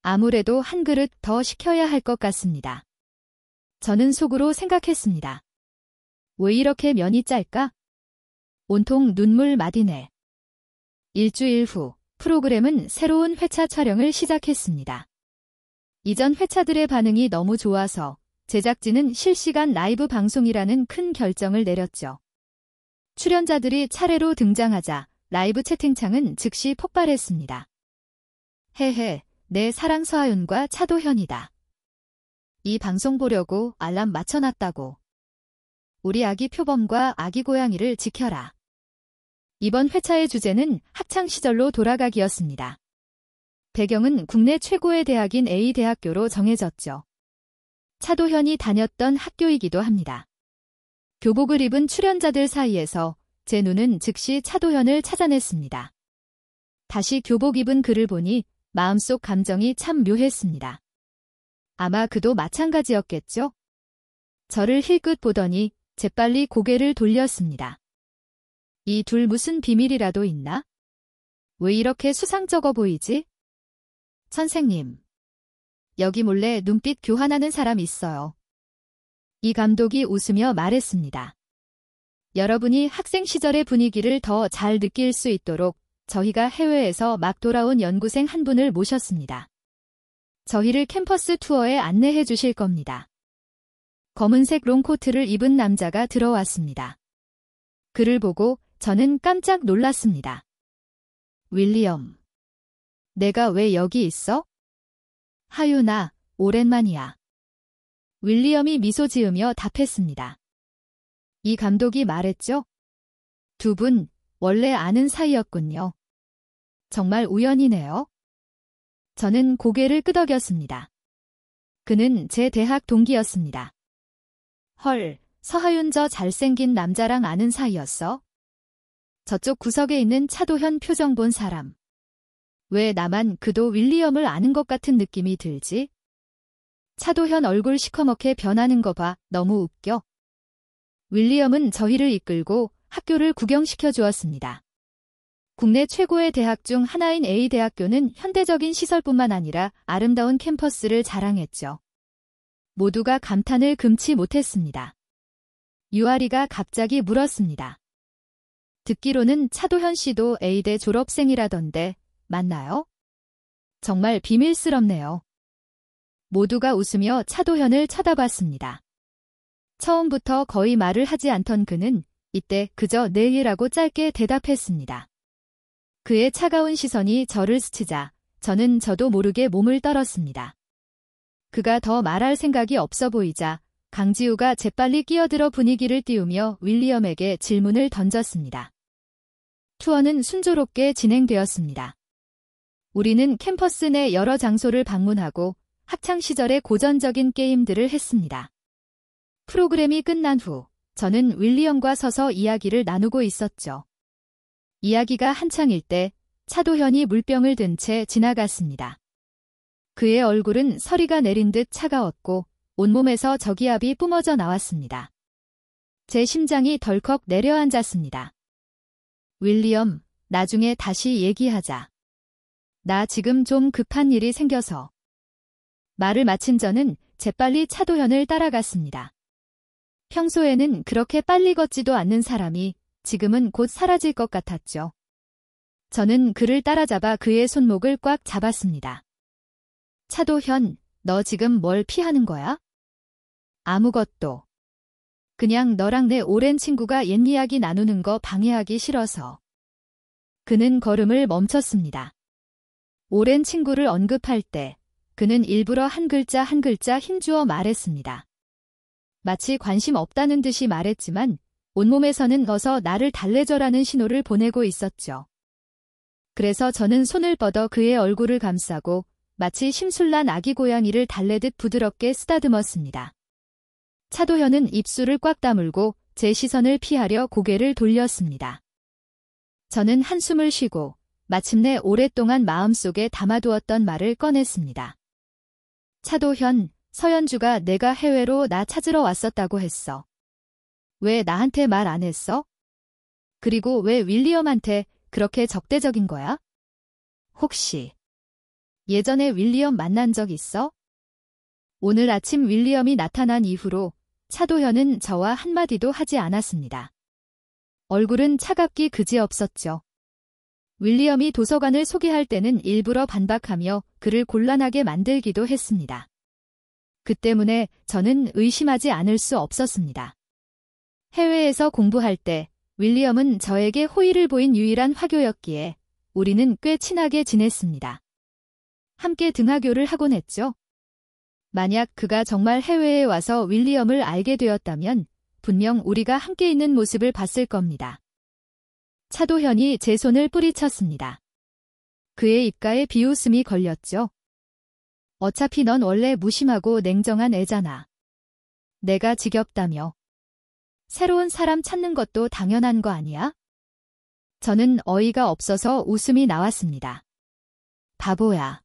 아무래도 한 그릇 더 시켜야 할 것 같습니다. 저는 속으로 생각했습니다. 왜 이렇게 면이 짤까? 온통 눈물 마디네. 일주일 후 프로그램은 새로운 회차 촬영을 시작했습니다. 이전 회차들의 반응이 너무 좋아서 제작진은 실시간 라이브 방송이라는 큰 결정을 내렸죠. 출연자들이 차례로 등장하자 라이브 채팅창은 즉시 폭발했습니다. 헤헤, 내 사랑 서하윤과 차도현이다. 이 방송 보려고 알람 맞춰놨다고. 우리 아기 표범과 아기 고양이를 지켜라. 이번 회차의 주제는 학창시절로 돌아가기였습니다. 배경은 국내 최고의 대학인 A대학교로 정해졌죠. 차도현이 다녔던 학교이기도 합니다. 교복을 입은 출연자들 사이에서 제 눈은 즉시 차도현을 찾아냈습니다. 다시 교복 입은 그를 보니 마음속 감정이 참 묘했습니다. 아마 그도 마찬가지였겠죠? 저를 힐끗 보더니 재빨리 고개를 돌렸습니다. 이 둘 무슨 비밀이라도 있나? 왜 이렇게 수상쩍어 보이지? 선생님. 여기 몰래 눈빛 교환하는 사람 있어요. 이 감독이 웃으며 말했습니다. 여러분이 학생 시절의 분위기를 더 잘 느낄 수 있도록 저희가 해외에서 막 돌아온 연구생 한 분을 모셨습니다. 저희를 캠퍼스 투어에 안내해 주실 겁니다. 검은색 롱코트를 입은 남자가 들어왔습니다. 그를 보고 저는 깜짝 놀랐습니다. 윌리엄. 내가 왜 여기 있어? 하윤아, 오랜만이야. 윌리엄이 미소 지으며 답했습니다. 이 감독이 말했죠? 두 분 원래 아는 사이였군요. 정말 우연이네요. 저는 고개를 끄덕였습니다. 그는 제 대학 동기였습니다. 헐, 서하윤 저 잘생긴 남자랑 아는 사이였어? 저쪽 구석에 있는 차도현 표정 본 사람. 왜 나만 그도 윌리엄을 아는 것 같은 느낌이 들지? 차도현 얼굴 시커멓게 변하는 거 봐, 너무 웃겨. 윌리엄은 저희를 이끌고 학교를 구경시켜 주었습니다. 국내 최고의 대학 중 하나인 A대학교는 현대적인 시설뿐만 아니라 아름다운 캠퍼스를 자랑했죠. 모두가 감탄을 금치 못했습니다. 유아리가 갑자기 물었습니다. 듣기로는 차도현 씨도 A대 졸업생이라던데 맞나요? 정말 비밀스럽네요. 모두가 웃으며 차도현을 쳐다봤습니다. 처음부터 거의 말을 하지 않던 그는 이때 그저 내일이라고 짧게 대답했습니다. 그의 차가운 시선이 저를 스치자 저는 저도 모르게 몸을 떨었습니다. 그가 더 말할 생각이 없어 보이자 강지우가 재빨리 끼어들어 분위기를 띄우며 윌리엄에게 질문을 던졌습니다. 투어는 순조롭게 진행되었습니다. 우리는 캠퍼스 내 여러 장소를 방문하고 학창시절의 고전적인 게임들을 했습니다. 프로그램이 끝난 후 저는 윌리엄과 서서 이야기를 나누고 있었죠. 이야기가 한창일 때 차도현이 물병을 든 채 지나갔습니다. 그의 얼굴은 서리가 내린 듯 차가웠고 온몸에서 저기압이 뿜어져 나왔습니다. 제 심장이 덜컥 내려앉았습니다. 윌리엄, 나중에 다시 얘기하자. 나 지금 좀 급한 일이 생겨서. 말을 마친 저는 재빨리 차도현을 따라갔습니다. 평소에는 그렇게 빨리 걷지도 않는 사람이 지금은 곧 사라질 것 같았죠. 저는 그를 따라잡아 그의 손목을 꽉 잡았습니다. 차도현, 너 지금 뭘 피하는 거야? 아무것도. 그냥 너랑 내 오랜 친구가 옛 이야기 나누는 거 방해하기 싫어서. 그는 걸음을 멈췄습니다. 오랜 친구를 언급할 때 그는 일부러 한 글자 한 글자 힘주어 말했습니다. 마치 관심 없다는 듯이 말했지만 온몸에서는 어서 나를 달래줘라는 신호를 보내고 있었죠. 그래서 저는 손을 뻗어 그의 얼굴을 감싸고 마치 심술난 아기 고양이를 달래듯 부드럽게 쓰다듬었습니다. 차도현은 입술을 꽉 다물고 제 시선을 피하려 고개를 돌렸습니다. 저는 한숨을 쉬고 마침내 오랫동안 마음속에 담아두었던 말을 꺼냈습니다. 차도현, 서연주가 내가 해외로 나 찾으러 왔었다고 했어. 왜 나한테 말 안 했어? 그리고 왜 윌리엄한테 그렇게 적대적인 거야? 혹시 예전에 윌리엄 만난 적 있어? 오늘 아침 윌리엄이 나타난 이후로 차도현은 저와 한마디도 하지 않았습니다. 얼굴은 차갑기 그지없었죠. 윌리엄이 도서관을 소개할 때는 일부러 반박하며 그를 곤란하게 만들기도 했습니다. 그 때문에 저는 의심하지 않을 수 없었습니다. 해외에서 공부할 때 윌리엄은 저에게 호의를 보인 유일한 화교였기에 우리는 꽤 친하게 지냈습니다. 함께 등하교를 하곤 했죠. 만약 그가 정말 해외에 와서 윌리엄을 알게 되었다면 분명 우리가 함께 있는 모습을 봤을 겁니다. 차도현이 제 손을 뿌리쳤습니다. 그의 입가에 비웃음이 걸렸죠. 어차피 넌 원래 무심하고 냉정한 애잖아. 내가 지겹다며. 새로운 사람 찾는 것도 당연한 거 아니야? 저는 어이가 없어서 웃음이 나왔습니다. 바보야.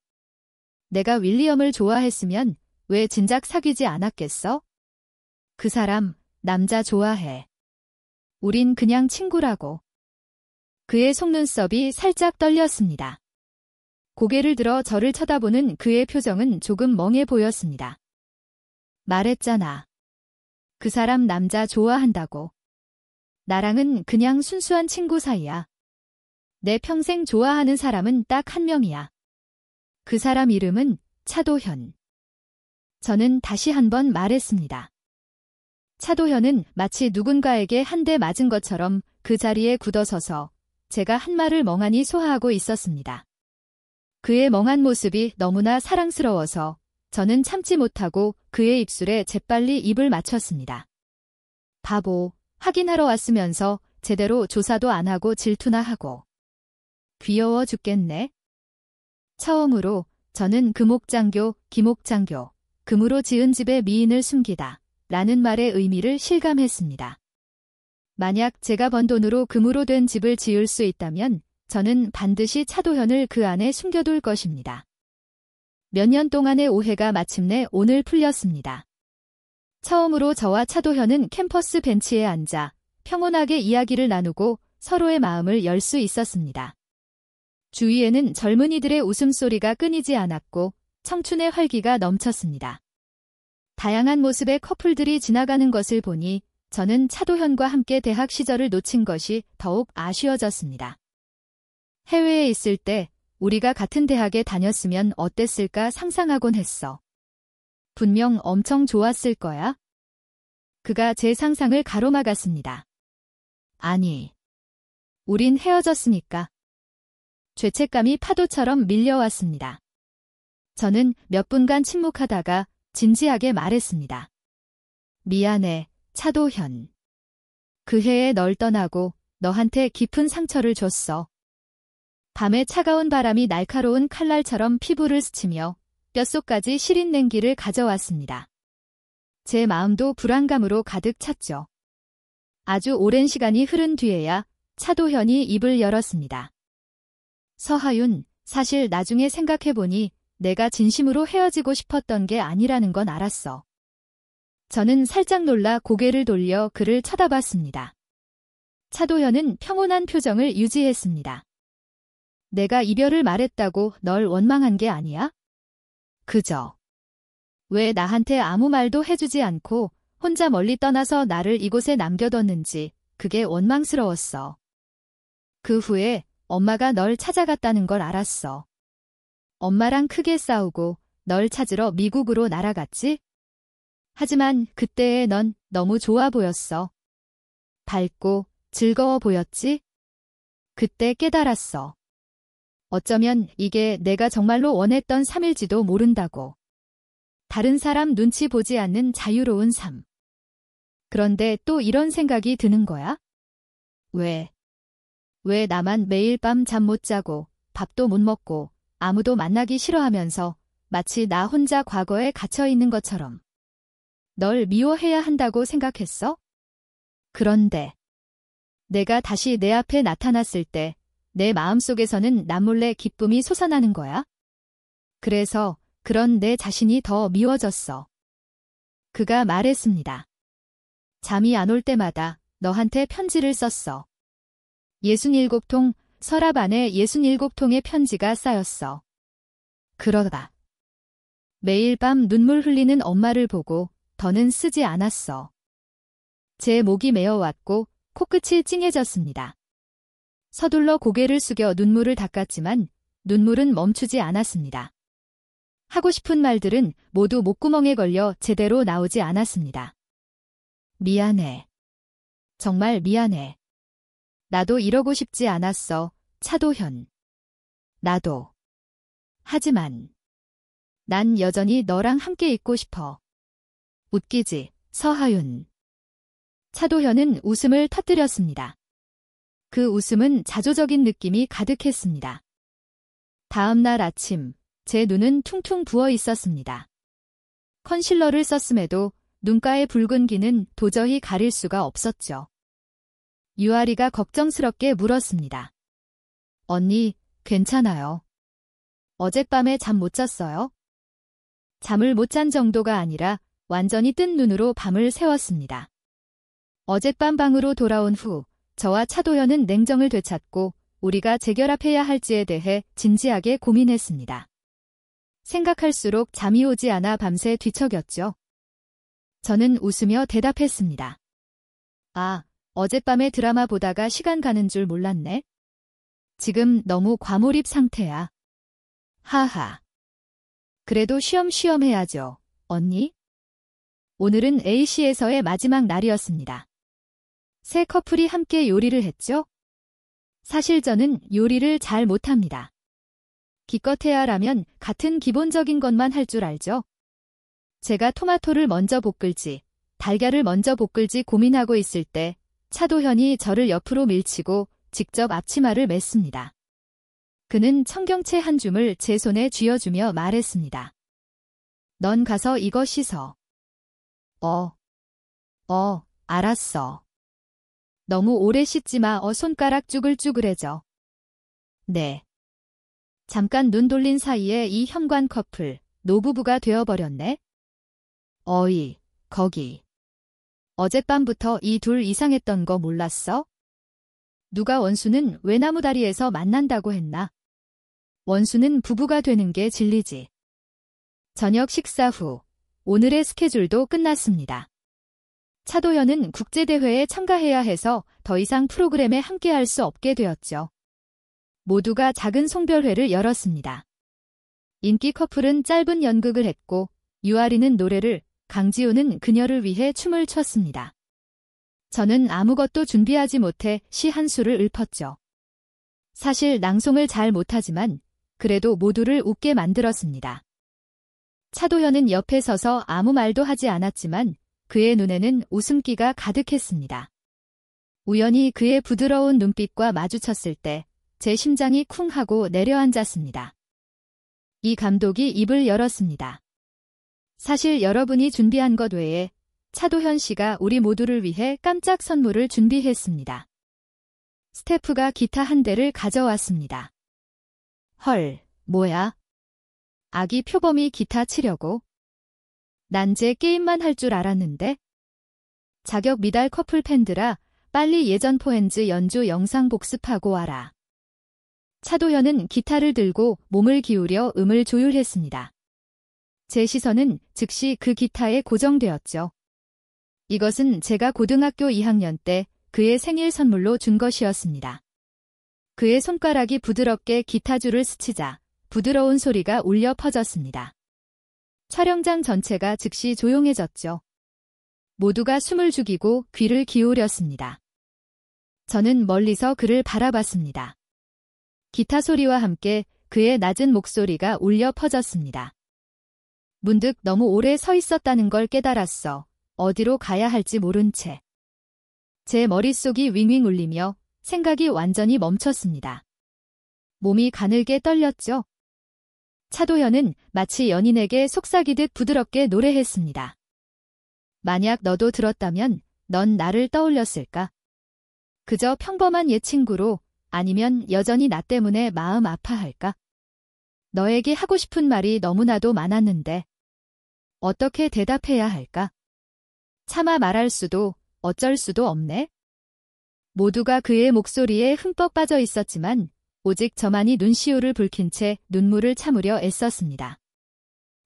내가 윌리엄을 좋아했으면 왜 진작 사귀지 않았겠어? 그 사람, 남자 좋아해. 우린 그냥 친구라고. 그의 속눈썹이 살짝 떨렸습니다. 고개를 들어 저를 쳐다보는 그의 표정은 조금 멍해 보였습니다. 말했잖아. 그 사람 남자 좋아한다고. 나랑은 그냥 순수한 친구 사이야. 내 평생 좋아하는 사람은 딱 한 명이야. 그 사람 이름은 차도현. 저는 다시 한번 말했습니다. 차도현은 마치 누군가에게 한 대 맞은 것처럼 그 자리에 굳어서서 제가 한 말을 멍하니 소화하고 있었습니다. 그의 멍한 모습이 너무나 사랑스러워서 저는 참지 못하고 그의 입술에 재빨리 입을 맞췄습니다. 바보, 확인하러 왔으면서 제대로 조사도 안 하고 질투나 하고. 귀여워 죽겠네. 처음으로 저는 금옥장교, 김옥장교, 금으로 지은 집의 미인을 숨기다 라는 말의 의미를 실감했습니다. 만약 제가 번 돈으로 금으로 된 집을 지을 수 있다면 저는 반드시 차도현을 그 안에 숨겨둘 것입니다. 몇 년 동안의 오해가 마침내 오늘 풀렸습니다. 처음으로 저와 차도현은 캠퍼스 벤치에 앉아 평온하게 이야기를 나누고 서로의 마음을 열 수 있었습니다. 주위에는 젊은이들의 웃음소리가 끊이지 않았고 청춘의 활기가 넘쳤습니다. 다양한 모습의 커플들이 지나가는 것을 보니 저는 차도현과 함께 대학 시절을 놓친 것이 더욱 아쉬워졌습니다. 해외에 있을 때 우리가 같은 대학에 다녔으면 어땠을까 상상하곤 했어. 분명 엄청 좋았을 거야. 그가 제 상상을 가로막았습니다. 아니, 우린 헤어졌으니까. 죄책감이 파도처럼 밀려왔습니다. 저는 몇 분간 침묵하다가 진지하게 말했습니다. 미안해, 차도현. 그 해에 널 떠나고 너한테 깊은 상처를 줬어. 밤에 차가운 바람이 날카로운 칼날처럼 피부를 스치며 뼛속까지 시린 냉기를 가져왔습니다. 제 마음도 불안감으로 가득 찼죠. 아주 오랜 시간이 흐른 뒤에야 차도현이 입을 열었습니다. 서하윤, 사실 나중에 생각해보니 내가 진심으로 헤어지고 싶었던 게 아니라는 건 알았어. 저는 살짝 놀라 고개를 돌려 그를 쳐다봤습니다. 차도현은 평온한 표정을 유지했습니다. 내가 이별을 말했다고 널 원망한 게 아니야? 그저. 왜 나한테 아무 말도 해주지 않고 혼자 멀리 떠나서 나를 이곳에 남겨뒀는지 그게 원망스러웠어. 그 후에 엄마가 널 찾아갔다는 걸 알았어. 엄마랑 크게 싸우고 널 찾으러 미국으로 날아갔지? 하지만 그때의 넌 너무 좋아 보였어. 밝고 즐거워 보였지? 그때 깨달았어. 어쩌면 이게 내가 정말로 원했던 삶일지도 모른다고. 다른 사람 눈치 보지 않는 자유로운 삶. 그런데 또 이런 생각이 드는 거야? 왜 나만 매일 밤 잠 못 자고 밥도 못 먹고 아무도 만나기 싫어하면서 마치 나 혼자 과거에 갇혀 있는 것처럼. 널 미워해야 한다고 생각했어? 그런데 내가 다시 내 앞에 나타났을 때 내 마음속에서는 남몰래 기쁨이 솟아나는 거야? 그래서 그런 내 자신이 더 미워졌어. 그가 말했습니다. 잠이 안 올 때마다 너한테 편지를 썼어. 67통, 서랍 안에 67통의 편지가 쌓였어. 그러다 매일 밤 눈물 흘리는 엄마를 보고 더는 쓰지 않았어. 제 목이 메어왔고 코끝이 찡해졌습니다. 서둘러 고개를 숙여 눈물을 닦았지만 눈물은 멈추지 않았습니다. 하고 싶은 말들은 모두 목구멍에 걸려 제대로 나오지 않았습니다. 미안해. 정말 미안해. 나도 이러고 싶지 않았어, 차도현. 나도. 하지만 난 여전히 너랑 함께 있고 싶어. 웃기지, 서하윤. 차도현은 웃음을 터뜨렸습니다. 그 웃음은 자조적인 느낌이 가득했습니다. 다음 날 아침, 제 눈은 퉁퉁 부어 있었습니다. 컨실러를 썼음에도 눈가의 붉은기는 도저히 가릴 수가 없었죠. 유아리가 걱정스럽게 물었습니다. 언니, 괜찮아요? 어젯밤에 잠 못 잤어요? 잠을 못 잔 정도가 아니라 완전히 뜬 눈으로 밤을 새웠습니다. 어젯밤 방으로 돌아온 후 저와 차도현은 냉정을 되찾고 우리가 재결합해야 할지에 대해 진지하게 고민했습니다. 생각할수록 잠이 오지 않아 밤새 뒤척였죠. 저는 웃으며 대답했습니다. 아, 어젯밤에 드라마 보다가 시간 가는 줄 몰랐네. 지금 너무 과몰입 상태야. 하하. 그래도 쉬엄쉬엄 해야죠, 언니? 오늘은 A씨에서의 마지막 날이었습니다. 세 커플이 함께 요리를 했죠? 사실 저는 요리를 잘 못합니다. 기껏해야 라면 같은 기본적인 것만 할 줄 알죠? 제가 토마토를 먼저 볶을지, 달걀을 먼저 볶을지 고민하고 있을 때 차도현이 저를 옆으로 밀치고 직접 앞치마를 맸습니다. 그는 청경채 한 줌을 제 손에 쥐어주며 말했습니다. 넌 가서 이거 씻어. 알았어. 너무 오래 씻지 마. 손가락 쭈글쭈글해져. 네. 잠깐 눈 돌린 사이에 이 현관 커플, 노부부가 되어버렸네. 어이, 거기. 어젯밤부터 이 둘 이상했던 거 몰랐어? 누가 원수는 외나무다리에서 만난다고 했나? 원수는 부부가 되는 게 진리지. 저녁 식사 후, 오늘의 스케줄도 끝났습니다. 차도현은 국제대회에 참가해야 해서 더 이상 프로그램에 함께할 수 없게 되었죠. 모두가 작은 송별회를 열었습니다. 인기 커플은 짧은 연극을 했고 유아리는 노래를, 강지우는 그녀를 위해 춤을 췄습니다. 저는 아무것도 준비하지 못해 시 한 수를 읊었죠. 사실 낭송을 잘 못하지만 그래도 모두를 웃게 만들었습니다. 차도현은 옆에 서서 아무 말도 하지 않았지만 그의 눈에는 웃음기가 가득했습니다. 우연히 그의 부드러운 눈빛과 마주쳤을 때 제 심장이 쿵 하고 내려앉았습니다. 이 감독이 입을 열었습니다. 사실 여러분이 준비한 것 외에 차도현 씨가 우리 모두를 위해 깜짝 선물을 준비했습니다. 스태프가 기타 한 대를 가져왔습니다. 헐, 뭐야? 아기 표범이 기타 치려고? 난 제 게임만 할 줄 알았는데? 자격 미달 커플 팬들아, 빨리 예전 포엔즈 연주 영상 복습하고 와라. 차도현은 기타를 들고 몸을 기울여 음을 조율했습니다. 제 시선은 즉시 그 기타에 고정되었죠. 이것은 제가 고등학교 2학년 때 그의 생일 선물로 준 것이었습니다. 그의 손가락이 부드럽게 기타줄을 스치자 부드러운 소리가 울려 퍼졌습니다. 촬영장 전체가 즉시 조용해졌죠. 모두가 숨을 죽이고 귀를 기울였습니다. 저는 멀리서 그를 바라봤습니다. 기타 소리와 함께 그의 낮은 목소리가 울려 퍼졌습니다. 문득 너무 오래 서 있었다는 걸 깨달았어. 어디로 가야 할지 모른 채. 제 머릿속이 윙윙 울리며 생각이 완전히 멈췄습니다. 몸이 가늘게 떨렸죠. 차도현은 마치 연인에게 속삭이듯 부드럽게 노래했습니다. 만약 너도 들었다면 넌 나를 떠올렸을까? 그저 평범한 옛 친구로, 아니면 여전히 나 때문에 마음 아파할까? 너에게 하고 싶은 말이 너무나도 많았는데 어떻게 대답해야 할까? 차마 말할 수도 어쩔 수도 없네. 모두가 그의 목소리에 흠뻑 빠져 있었지만 오직 저만이 눈시울을 붉힌 채 눈물을 참으려 애썼습니다.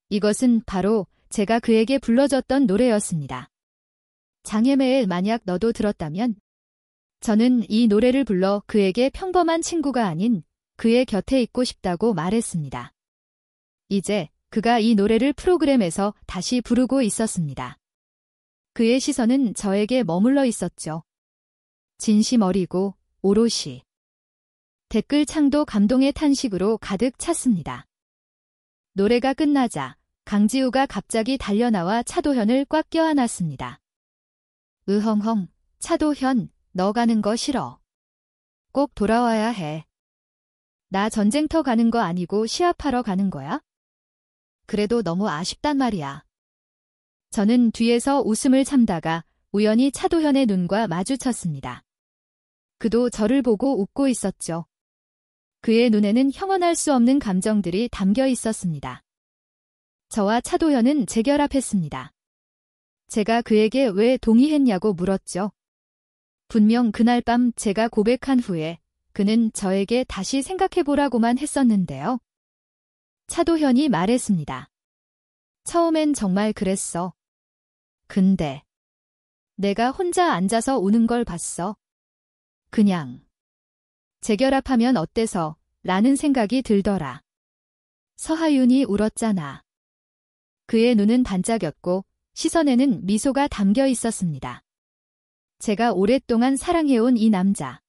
이것은 바로 제가 그에게 불러줬던 노래였습니다. 장혜매의 만약 너도 들었다면. 저는 이 노래를 불러 그에게 평범한 친구가 아닌 그의 곁에 있고 싶다고 말했습니다. 이제 그가 이 노래를 프로그램에서 다시 부르고 있었습니다. 그의 시선은 저에게 머물러 있었죠. 진심 어리고 오롯이. 댓글창도 감동의 탄식으로 가득 찼습니다. 노래가 끝나자 강지우가 갑자기 달려나와 차도현을 꽉 껴안았습니다. 으헝헝, 차도현, 너 가는 거 싫어. 꼭 돌아와야 해. 나 전쟁터 가는 거 아니고 시합하러 가는 거야? 그래도 너무 아쉽단 말이야. 저는 뒤에서 웃음을 참다가 우연히 차도현의 눈과 마주쳤습니다. 그도 저를 보고 웃고 있었죠. 그의 눈에는 형언할 수 없는 감정들이 담겨 있었습니다. 저와 차도현은 재결합했습니다. 제가 그에게 왜 동의했냐고 물었죠. 분명 그날 밤 제가 고백한 후에 그는 저에게 다시 생각해보라고만 했었는데요. 차도현이 말했습니다. 처음엔 정말 그랬어. 근데 내가 혼자 앉아서 우는 걸 봤어. 그냥 재결합하면 어때서? 라는 생각이 들더라. 서하윤이 울었잖아. 그의 눈은 반짝였고 시선에는 미소가 담겨 있었습니다. 제가 오랫동안 사랑해온 이 남자.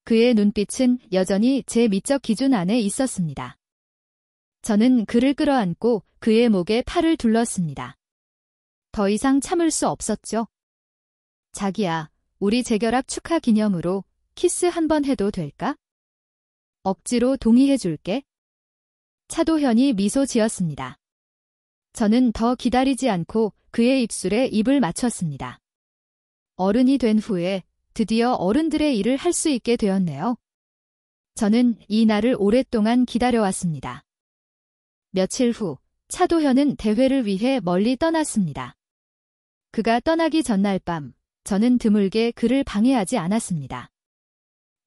그의 눈빛은 여전히 제 미적 기준 안에 있었습니다. 저는 그를 끌어안고 그의 목에 팔을 둘렀습니다. 더 이상 참을 수 없었죠. 자기야, 우리 재결합 축하 기념으로 키스 한번 해도 될까? 억지로 동의해줄게. 차도현이 미소 지었습니다. 저는 더 기다리지 않고 그의 입술에 입을 맞췄습니다. 어른이 된 후에 드디어 어른들의 일을 할 수 있게 되었네요. 저는 이 날을 오랫동안 기다려왔습니다. 며칠 후 차도현은 대회를 위해 멀리 떠났습니다. 그가 떠나기 전날 밤 저는 드물게 그를 방해하지 않았습니다.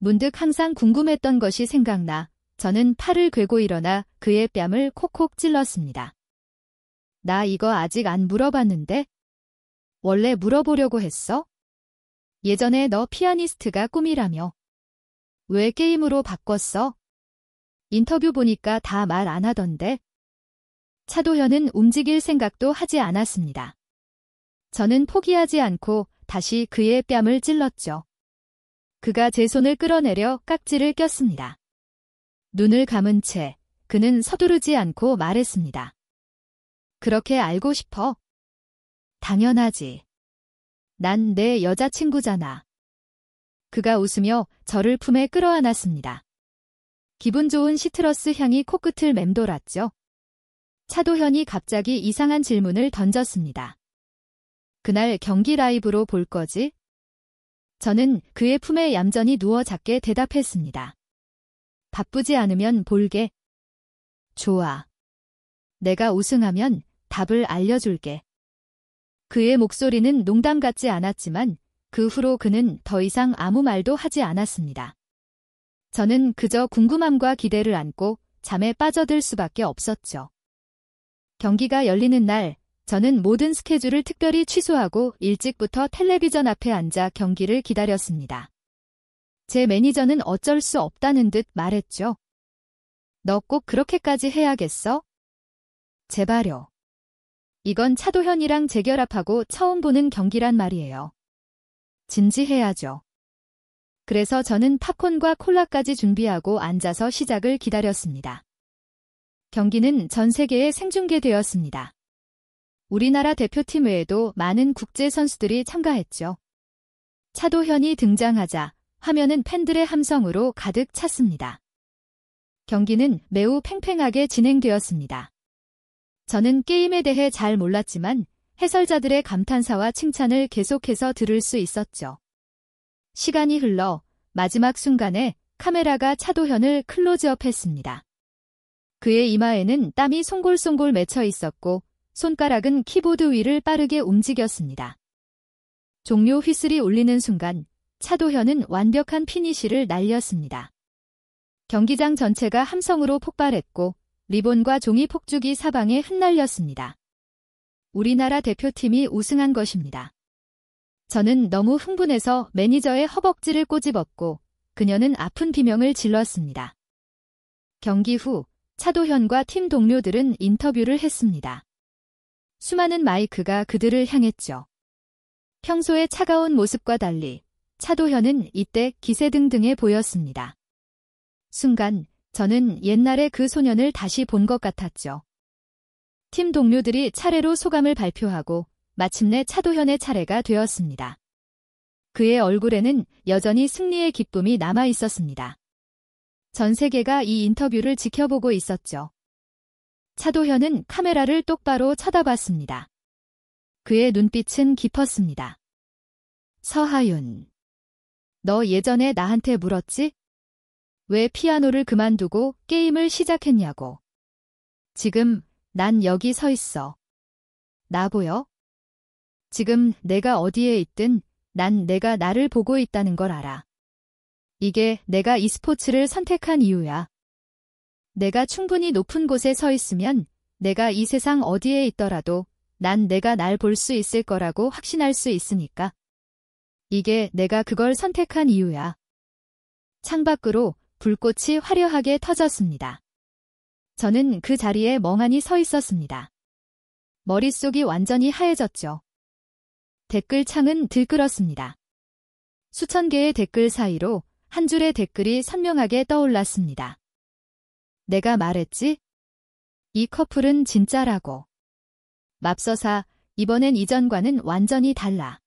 문득 항상 궁금했던 것이 생각나 저는 팔을 괴고 일어나 그의 뺨을 콕콕 찔렀습니다. 나 이거 아직 안 물어봤는데? 원래 물어보려고 했어? 예전에 너 피아니스트가 꿈이라며. 왜 게임으로 바꿨어? 인터뷰 보니까 다 말 안 하던데. 차도현은 움직일 생각도 하지 않았습니다. 저는 포기하지 않고 다시 그의 뺨을 찔렀죠. 그가 제 손을 끌어내려 깍지를 꼈습니다. 눈을 감은 채 그는 서두르지 않고 말했습니다. 그렇게 알고 싶어? 당연하지. 난 내 여자친구잖아. 그가 웃으며 저를 품에 끌어안았습니다. 기분 좋은 시트러스 향이 코끝을 맴돌았죠. 차도현이 갑자기 이상한 질문을 던졌습니다. 그날 경기 라이브로 볼 거지? 저는 그의 품에 얌전히 누워 작게 대답했습니다. 바쁘지 않으면 볼게. 좋아. 내가 우승하면 답을 알려줄게. 그의 목소리는 농담 같지 않았지만 그 후로 그는 더 이상 아무 말도 하지 않았습니다. 저는 그저 궁금함과 기대를 안고 잠에 빠져들 수밖에 없었죠. 경기가 열리는 날 저는 모든 스케줄을 특별히 취소하고 일찍부터 텔레비전 앞에 앉아 경기를 기다렸습니다. 제 매니저는 어쩔 수 없다는 듯 말했죠. 너 꼭 그렇게까지 해야겠어? 제발요. 이건 차도현이랑 재결합하고 처음 보는 경기란 말이에요. 진지해야죠. 그래서 저는 팝콘과 콜라까지 준비하고 앉아서 시작을 기다렸습니다. 경기는 전 세계에 생중계되었습니다. 우리나라 대표팀 외에도 많은 국제 선수들이 참가했죠. 차도현이 등장하자 화면은 팬들의 함성으로 가득 찼습니다. 경기는 매우 팽팽하게 진행되었습니다. 저는 게임에 대해 잘 몰랐지만 해설자들의 감탄사와 칭찬을 계속해서 들을 수 있었죠. 시간이 흘러 마지막 순간에 카메라가 차도현을 클로즈업했습니다. 그의 이마에는 땀이 송골송골 맺혀 있었고 손가락은 키보드 위를 빠르게 움직였습니다. 종료 휘슬이 울리는 순간 차도현은 완벽한 피니시를 날렸습니다. 경기장 전체가 함성으로 폭발했고 리본과 종이 폭죽이 사방에 흩날렸습니다. 우리나라 대표팀이 우승한 것입니다. 저는 너무 흥분해서 매니저의 허벅지를 꼬집었고 그녀는 아픈 비명을 질렀습니다. 경기 후 차도현과 팀 동료들은 인터뷰를 했습니다. 수많은 마이크가 그들을 향했죠. 평소의 차가운 모습과 달리 차도현은 이때 기세등등해 보였습니다. 순간 저는 옛날의 그 소년을 다시 본 것 같았죠. 팀 동료들이 차례로 소감을 발표하고 마침내 차도현의 차례가 되었습니다. 그의 얼굴에는 여전히 승리의 기쁨이 남아 있었습니다. 전 세계가 이 인터뷰를 지켜보고 있었죠. 차도현은 카메라를 똑바로 쳐다봤습니다. 그의 눈빛은 깊었습니다. 서하윤, 너 예전에 나한테 물었지? 왜 피아노를 그만두고 게임을 시작했냐고. 지금 난 여기 서 있어. 나 보여? 지금 내가 어디에 있든 난 내가 나를 보고 있다는 걸 알아. 이게 내가 이 스포츠를 선택한 이유야. 내가 충분히 높은 곳에 서 있으면 내가 이 세상 어디에 있더라도 난 내가 날 볼 수 있을 거라고 확신할 수 있으니까. 이게 내가 그걸 선택한 이유야. 창밖으로 불꽃이 화려하게 터졌습니다. 저는 그 자리에 멍하니 서 있었습니다. 머릿속이 완전히 하얘졌죠. 댓글창은 들끓었습니다. 수천 개의 댓글 사이로 한 줄의 댓글이 선명하게 떠올랐습니다. 내가 말했지? 이 커플은 진짜라고. 맙서사, 이번엔 이전과는 완전히 달라.